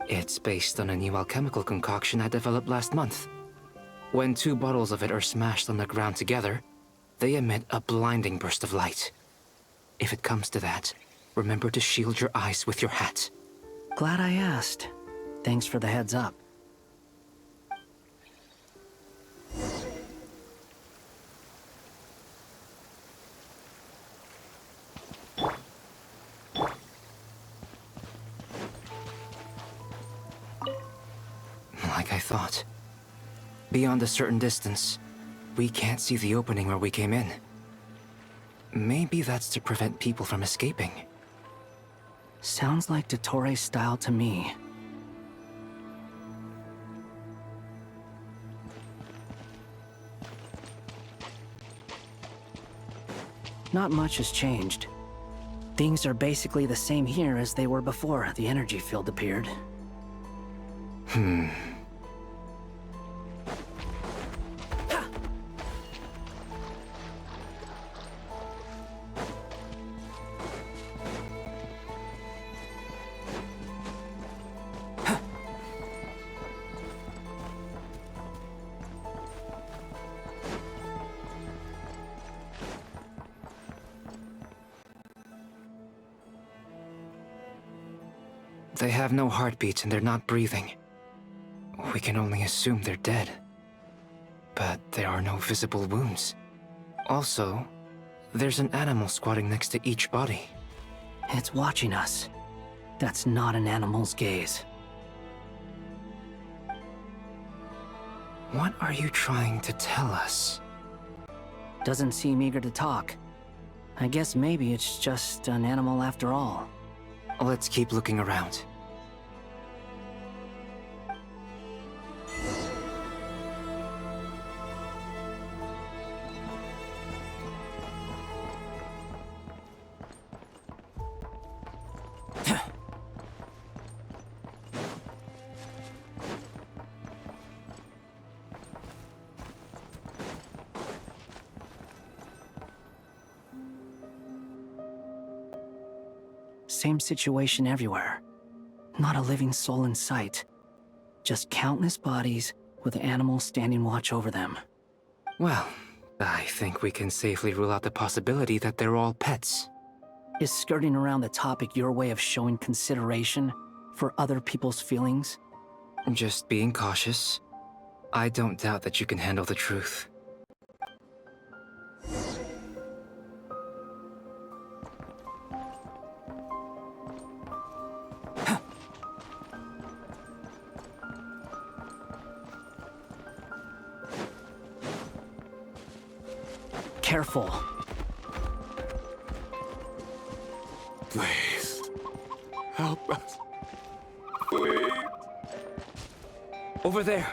It's based on a new alchemical concoction I developed last month. When 2 bottles of it are smashed on the ground together, they emit a blinding burst of light. If it comes to that, remember to shield your eyes with your hat. Glad I asked. Thanks for the heads up. Like I thought. Beyond a certain distance, we can't see the opening where we came in. Maybe that's to prevent people from escaping. Sounds like Dottore style to me. Not much has changed. Things are basically the same here as they were before the energy field appeared. They have no heartbeat and they're not breathing. We can only assume they're dead. But there are no visible wounds. Also, there's an animal squatting next to each body. It's watching us. That's not an animal's gaze. What are you trying to tell us? Doesn't seem eager to talk. I guess maybe it's just an animal after all. Let's keep looking around. same situation everywhere. Not a living soul in sight. Just countless bodies with animals standing watch over them. Well, I think we can safely rule out the possibility that they're all pets. Is skirting around the topic your way of showing consideration for other people's feelings? Just being cautious. I don't doubt that you can handle the truth. Careful. Please, help us. Please. Over there,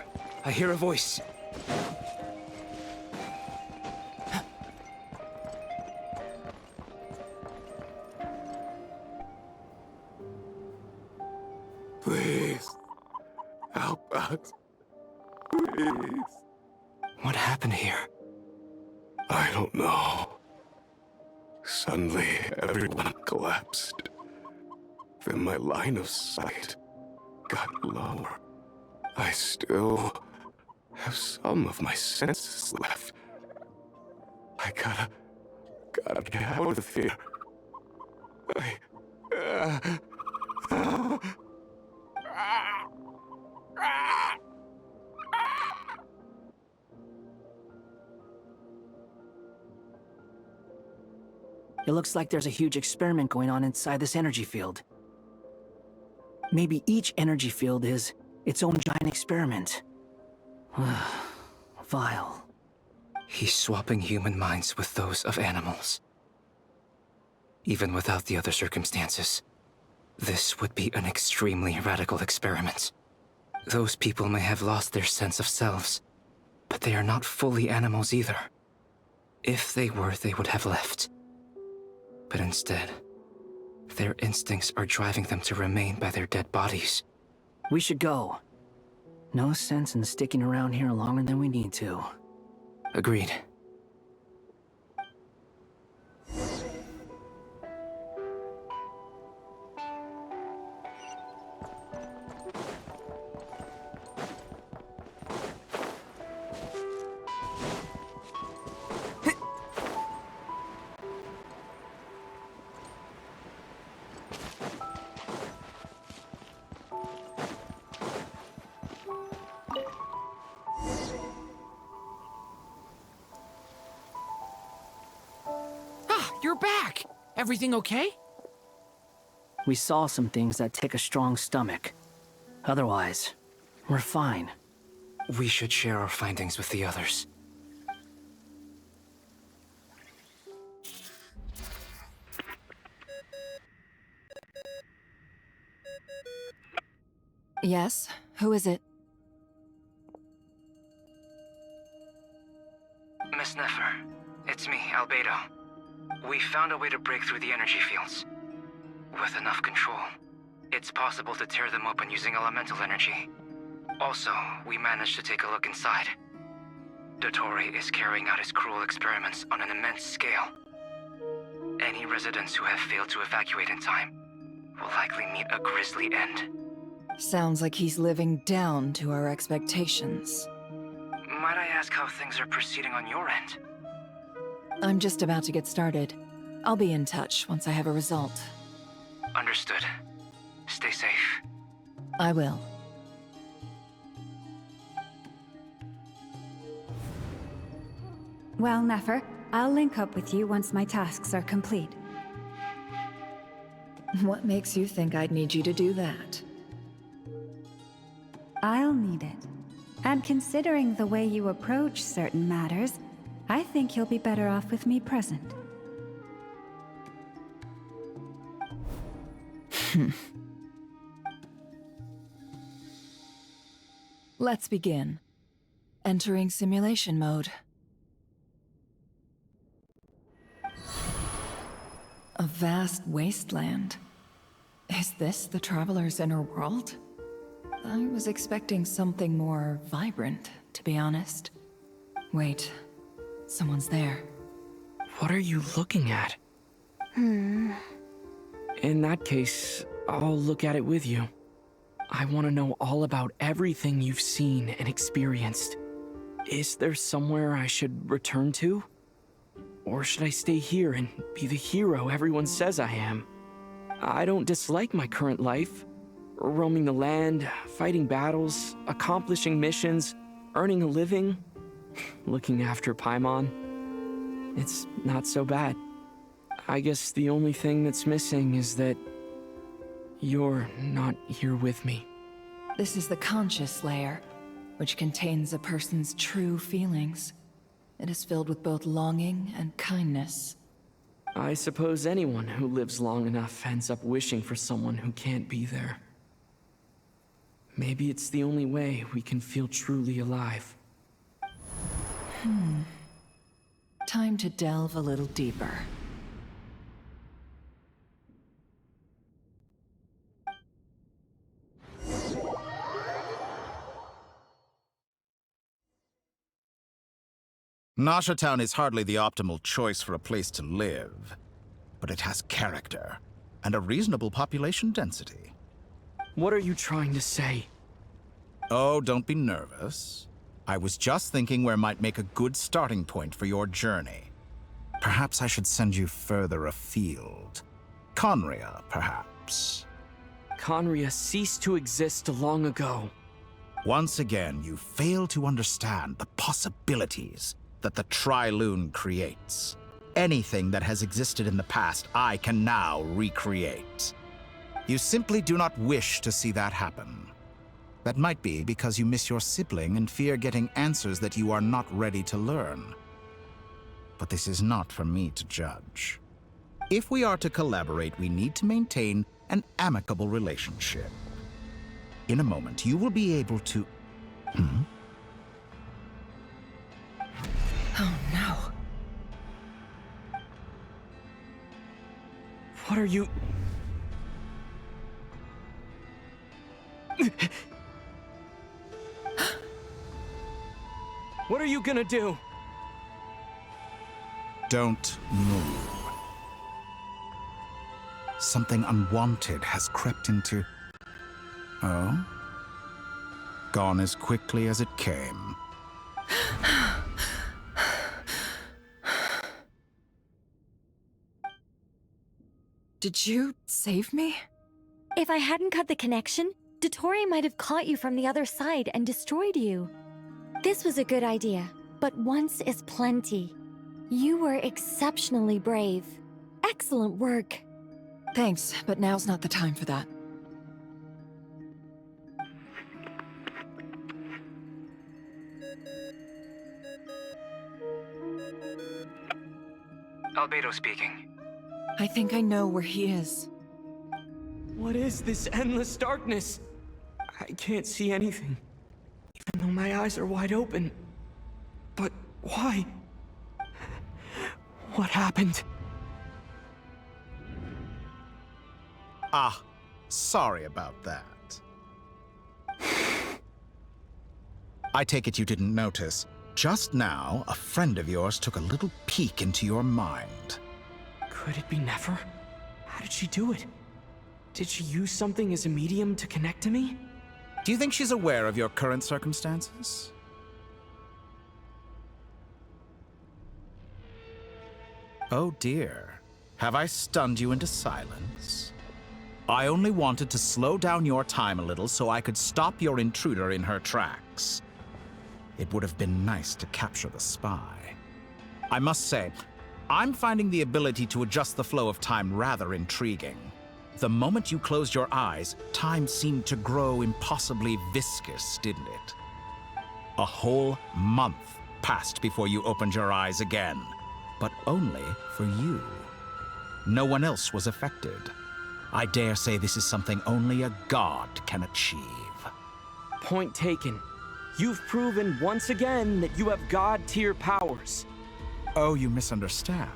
I hear a voice. Please, help us. Please. What happened here? I don't know. Suddenly, everyone collapsed. Then my line of sight got lower. I still have some of my senses left. I gotta get out of here. It looks like there's a huge experiment going on inside this energy field. Maybe each energy field is its own giant experiment. Vile. He's swapping human minds with those of animals. Even without the other circumstances, this would be an extremely radical experiment. Those people may have lost their sense of selves, but they are not fully animals either. If they were, they would have left. But instead, their instincts are driving them to remain by their dead bodies. We should go. No sense in sticking around here longer than we need to. Agreed. You're back! Everything okay? We saw some things that take a strong stomach. Otherwise, we're fine. We should share our findings with the others. Yes? Who is it? Miss Nefer, it's me, Albedo. We found a way to break through the energy fields. With enough control, it's possible to tear them open using elemental energy. Also, we managed to take a look inside. Dottore is carrying out his cruel experiments on an immense scale. Any residents who have failed to evacuate in time will likely meet a grisly end. Sounds like he's living down to our expectations. Might I ask how things are proceeding on your end? I'm just about to get started. I'll be in touch once I have a result. Understood. Stay safe. I will. Well, Nefer, I'll link up with you once my tasks are complete. What makes you think I'd need you to do that? I'll need it. And considering the way you approach certain matters, I think you'll be better off with me present. Let's begin. Entering simulation mode. A vast wasteland. Is this the Traveler's inner world? I was expecting something more vibrant, to be honest. Wait, someone's there. What are you looking at? In that case, I'll look at it with you. I want to know all about everything you've seen and experienced. Is there somewhere I should return to? Or should I stay here and be the hero everyone says I am? I don't dislike my current life. Roaming the land, fighting battles, accomplishing missions, earning a living, looking after Paimon. It's not so bad. I guess the only thing that's missing is that you're not here with me. This is the conscious layer, which contains a person's true feelings. It is filled with both longing and kindness. I suppose anyone who lives long enough ends up wishing for someone who can't be there. Maybe it's the only way we can feel truly alive. Time to delve a little deeper. Nasha Town is hardly the optimal choice for a place to live, but it has character and a reasonable population density. What are you trying to say? Oh, don't be nervous. I was just thinking where might make a good starting point for your journey. Perhaps I should send you further afield. Conria, perhaps. Conria ceased to exist long ago. Once again, you fail to understand the possibilities that the Tri-Lune creates. Anything that has existed in the past, I can now recreate. You simply do not wish to see that happen. That might be because you miss your sibling and fear getting answers that you are not ready to learn. But this is not for me to judge. If we are to collaborate, we need to maintain an amicable relationship. In a moment, you will be able to... Oh no. What are you... What are you gonna do? Don't move. Something unwanted has crept into... Oh? Gone as quickly as it came. Did you save me? If I hadn't cut the connection, Dottore might have caught you from the other side and destroyed you. This was a good idea, but once is plenty. You were exceptionally brave. Excellent work. Thanks, but now's not the time for that. Albedo speaking. I think I know where he is. What is this endless darkness? I can't see anything, even though my eyes are wide open. But why? What happened? Ah, sorry about that. I take it you didn't notice. Just now, a friend of yours took a little peek into your mind. Could it be Nefer? How did she do it? Did she use something as a medium to connect to me? Do you think she's aware of your current circumstances? Oh dear. Have I stunned you into silence? I only wanted to slow down your time a little so I could stop your intruder in her tracks. It would have been nice to capture the spy. I must say, I'm finding the ability to adjust the flow of time rather intriguing. The moment you closed your eyes, time seemed to grow impossibly viscous, didn't it? A whole month passed before you opened your eyes again, but only for you. No one else was affected. I dare say this is something only a god can achieve. Point taken. You've proven once again that you have god-tier powers. Oh, you misunderstand.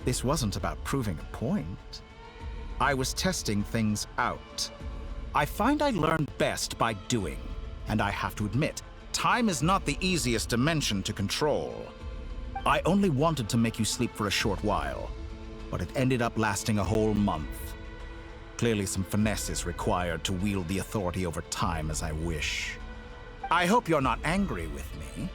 This wasn't about proving a point. I was testing things out. I find I learn best by doing, and I have to admit, time is not the easiest dimension to control. I only wanted to make you sleep for a short while, but it ended up lasting a whole month. Clearly some finesse is required to wield the authority over time as I wish. I hope you're not angry with me.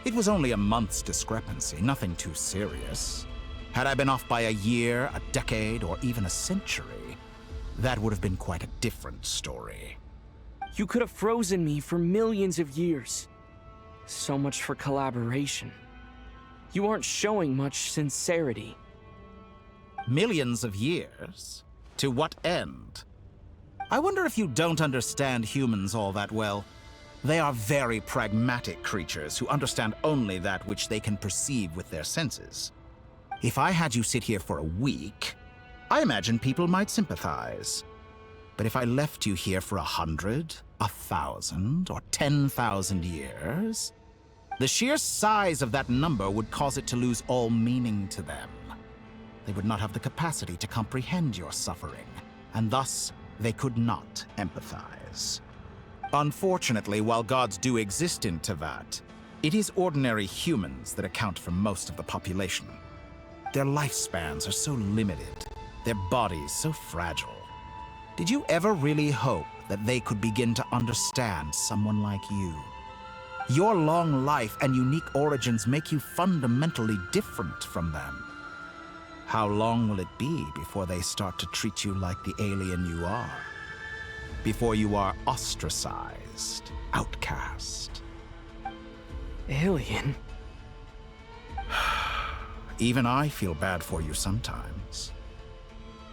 It was only a month's discrepancy, nothing too serious. Had I been off by a year, a decade, or even a century, that would have been quite a different story. You could have frozen me for millions of years. So much for collaboration. You aren't showing much sincerity. Millions of years? To what end? I wonder if you don't understand humans all that well. They are very pragmatic creatures who understand only that which they can perceive with their senses. If I had you sit here for a week, I imagine people might sympathize. But if I left you here for 100, 1,000, or 10,000 years, the sheer size of that number would cause it to lose all meaning to them. They would not have the capacity to comprehend your suffering, and thus they could not empathize. Unfortunately, while gods do exist in Tevat, it is ordinary humans that account for most of the population. Their lifespans are so limited, their bodies so fragile. Did you ever really hope that they could begin to understand someone like you? Your long life and unique origins make you fundamentally different from them. How long will it be before they start to treat you like the alien you are? Before you are ostracized, outcast? Alien? Even I feel bad for you sometimes.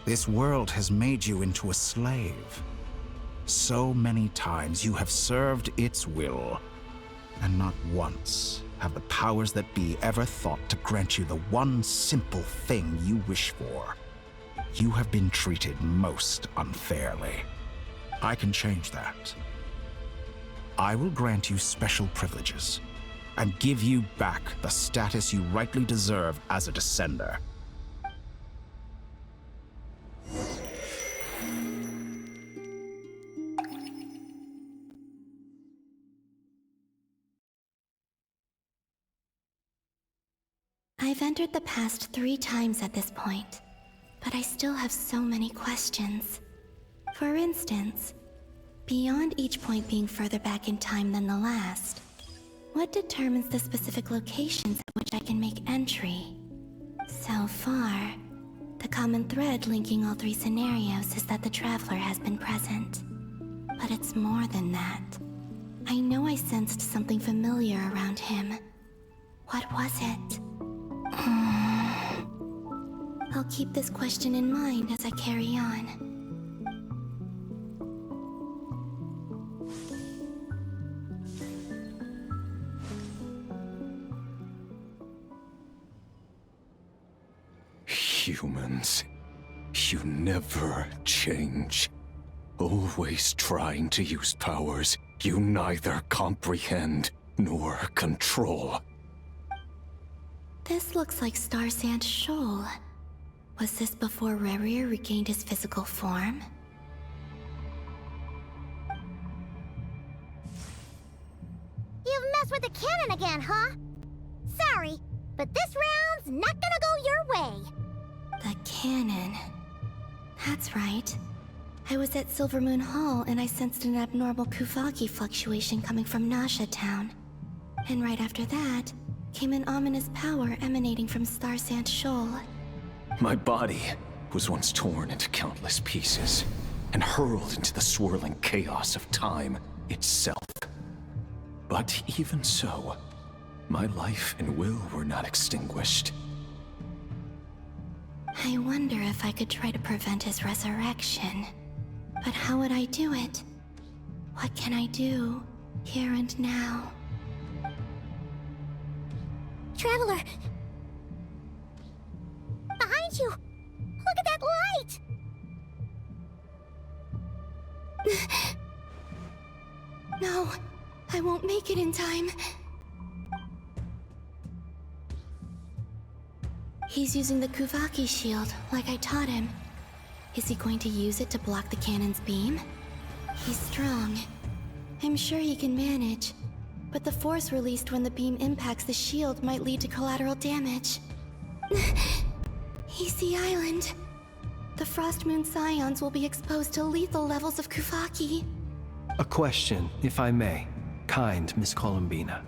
This world has made you into a slave. So many times you have served its will, and not once have the powers that be ever thought to grant you the one simple thing you wish for. You have been treated most unfairly. I can change that. I will grant you special privileges and give you back the status you rightly deserve as a descender. I've entered the past 3 times at this point, but I still have so many questions. For instance, beyond each point being further back in time than the last, what determines the specific locations at which I can make entry? So far, the common thread linking all 3 scenarios is that the Traveler has been present. But it's more than that. I know I sensed something familiar around him. What was it? I'll keep this question in mind as I carry on. Humans, you never change. Always trying to use powers you neither comprehend nor control. This looks like Star Sand Shoal. Was this before Rerir regained his physical form? You've messed with the cannon again, huh? Sorry, but this round's not gonna go your way. The cannon. That's right. I was at Silvermoon Hall and I sensed an abnormal Kuvaki fluctuation coming from Nasha Town. And right after that, came an ominous power emanating from Star Sand Shoal. My body was once torn into countless pieces and hurled into the swirling chaos of time itself. But even so, my life and will were not extinguished. I wonder if I could try to prevent his resurrection. But how would I do it? What can I do, here and now? Traveler! Behind you! Look at that light! No, I won't make it in time. He's using the Kuvaki shield, like I taught him. Is he going to use it to block the cannon's beam? He's strong. I'm sure he can manage. But the force released when the beam impacts the shield might lead to collateral damage. He's the island. the Frost Moon Scions will be exposed to lethal levels of Kuvaki. A question, if I may. Kind Miss Columbina.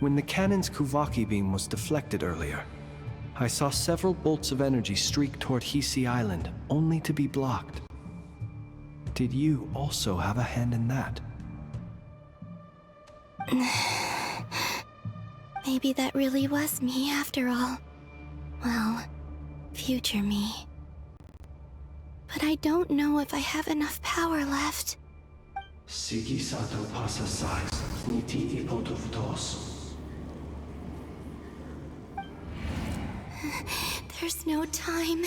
When the cannon's Kuvaki beam was deflected earlier, I saw several bolts of energy streak toward Hisi Island, only to be blocked. Did you also have a hand in that? Maybe that really was me after all. Well, future me. But I don't know if I have enough power left. Siki sato pasa sais, niti ipotuvtos. There's no time.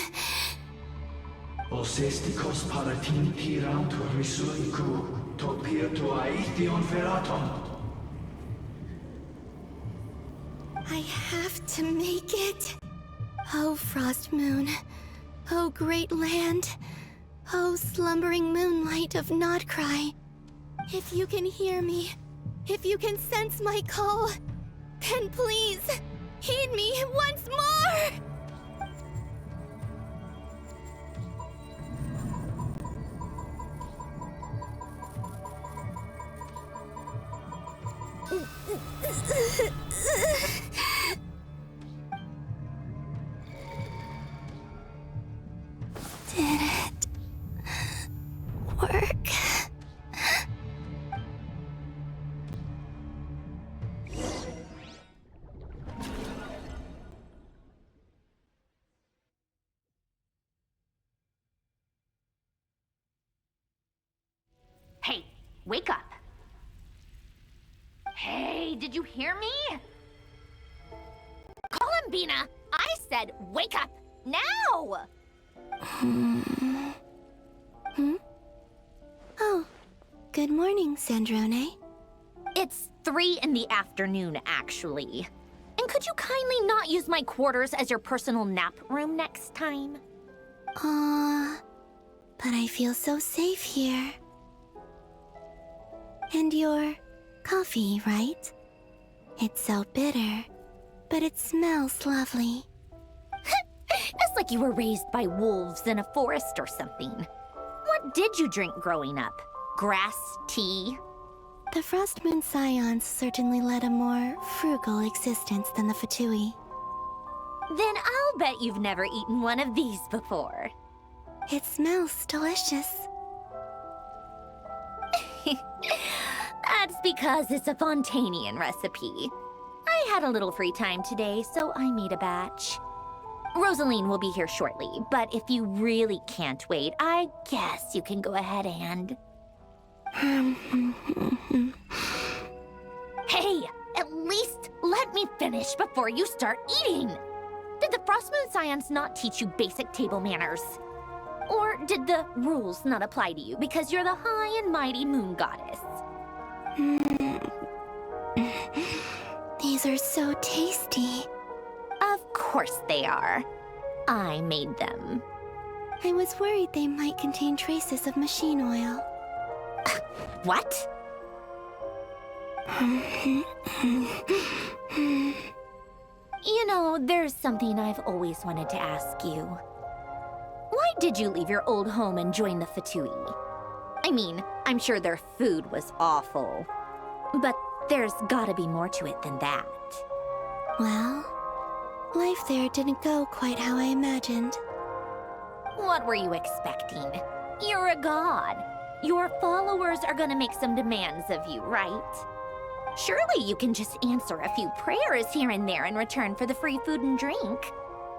Osestikos paratin tiran tu risuiku, topia tu aithion feraton. I have to make it. Oh, Frost Moon. Oh, great land. Oh, slumbering moonlight of Krai. If you can hear me, if you can sense my call, then please, heed me once more! Did it work? Hey, wake up. Hey, did you hear me? Columbina, I said wake up now! Oh, good morning, Sandrone. It's 3 in the afternoon, actually. And could you kindly not use my quarters as your personal nap room next time? But I feel so safe here. And your coffee, right? It's so bitter, but it smells lovely. It's like you were raised by wolves in a forest or something. What did you drink growing up? Grass tea? The Frost Moon Scions certainly led a more frugal existence than the Fatui. Then I'll bet you've never eaten one of these before. It smells delicious. That's because it's a Fontanian recipe. I had a little free time today, so I made a batch. Rosaline will be here shortly, but if you really can't wait, I guess you can go ahead and... Hey, at least let me finish before you start eating! Did the Frost Moon Scions not teach you basic table manners? Or did the rules not apply to you because you're the high and mighty moon goddess? These are so tasty. Of course they are. I made them. I was worried they might contain traces of machine oil. What? You know, there's something I've always wanted to ask you. Why did you leave your old home and join the Fatui? I mean, I'm sure their food was awful. But there's gotta be more to it than that. Well, life there didn't go quite how I imagined. What were you expecting? You're a god. Your followers are gonna make some demands of you, right? Surely you can just answer a few prayers here and there in return for the free food and drink.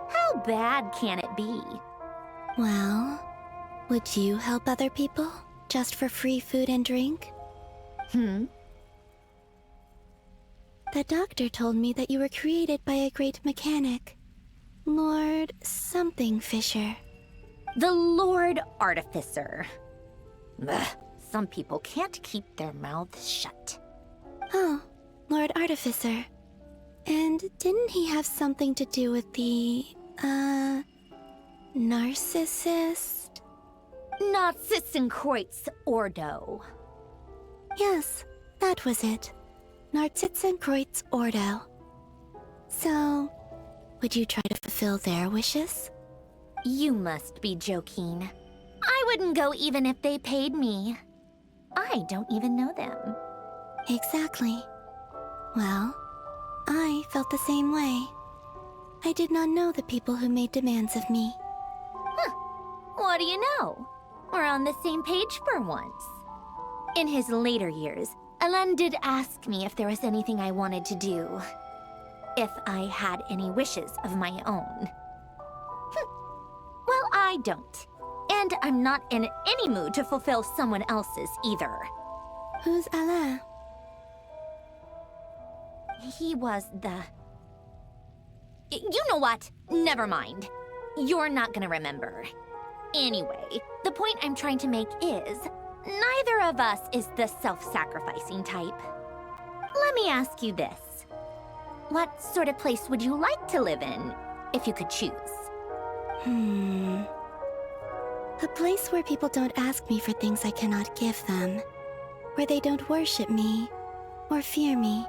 How bad can it be? Well, would you help other people just for free food and drink? The doctor told me that you were created by a great mechanic. Lord something Fisher. The Lord Artificer. Ugh, some people can't keep their mouths shut. Oh, Lord Artificer. And didn't he have something to do with the, narcissist? Narcissenkreuz Ordo. Yes, that was it. Narcissenkreuz Ordo. So, would you try to fulfill their wishes? You must be joking. I wouldn't go even if they paid me. I don't even know them. Exactly. Well, I felt the same way. I did not know the people who made demands of me. Huh. What do you know? We're on the same page for once. In his later years, Alan did ask me if there was anything I wanted to do. If I had any wishes of my own. Well, I don't. And I'm not in any mood to fulfill someone else's either. Who's Alain? He was the... You know what? Never mind. You're not gonna remember. Anyway, the point I'm trying to make is, neither of us is the self-sacrificing type. Let me ask you this. What sort of place would you like to live in, if you could choose? A place where people don't ask me for things I cannot give them. Where they don't worship me, or fear me,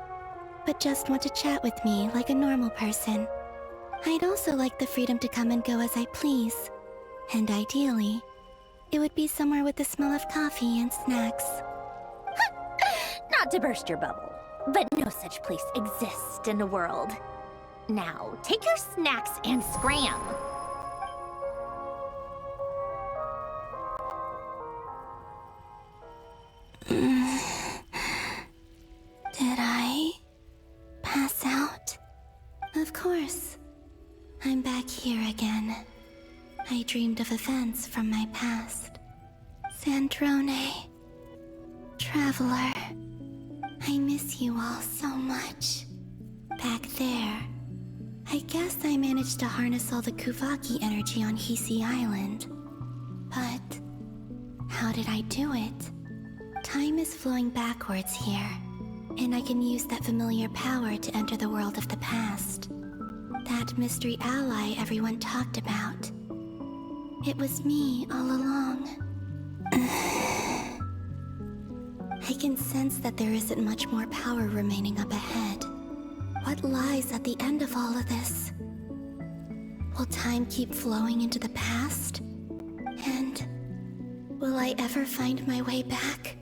but just want to chat with me like a normal person. I'd also like the freedom to come and go as I please. And ideally, it would be somewhere with the smell of coffee and snacks. Not to burst your bubble, but no such place exists in the world. Now, take your snacks and scram. Did I pass out? Of course. I'm back here again. I dreamed of events from my past. Sandrone. Traveler. I miss you all so much. Back there. I guess I managed to harness all the Kuvaki energy on Hisi Island. But how did I do it? Time is flowing backwards here, and I can use that familiar power to enter the world of the past. That mystery ally everyone talked about. It was me all along. I can sense that there isn't much more power remaining up ahead. What lies at the end of all of this? Will time keep flowing into the past? And will I ever find my way back?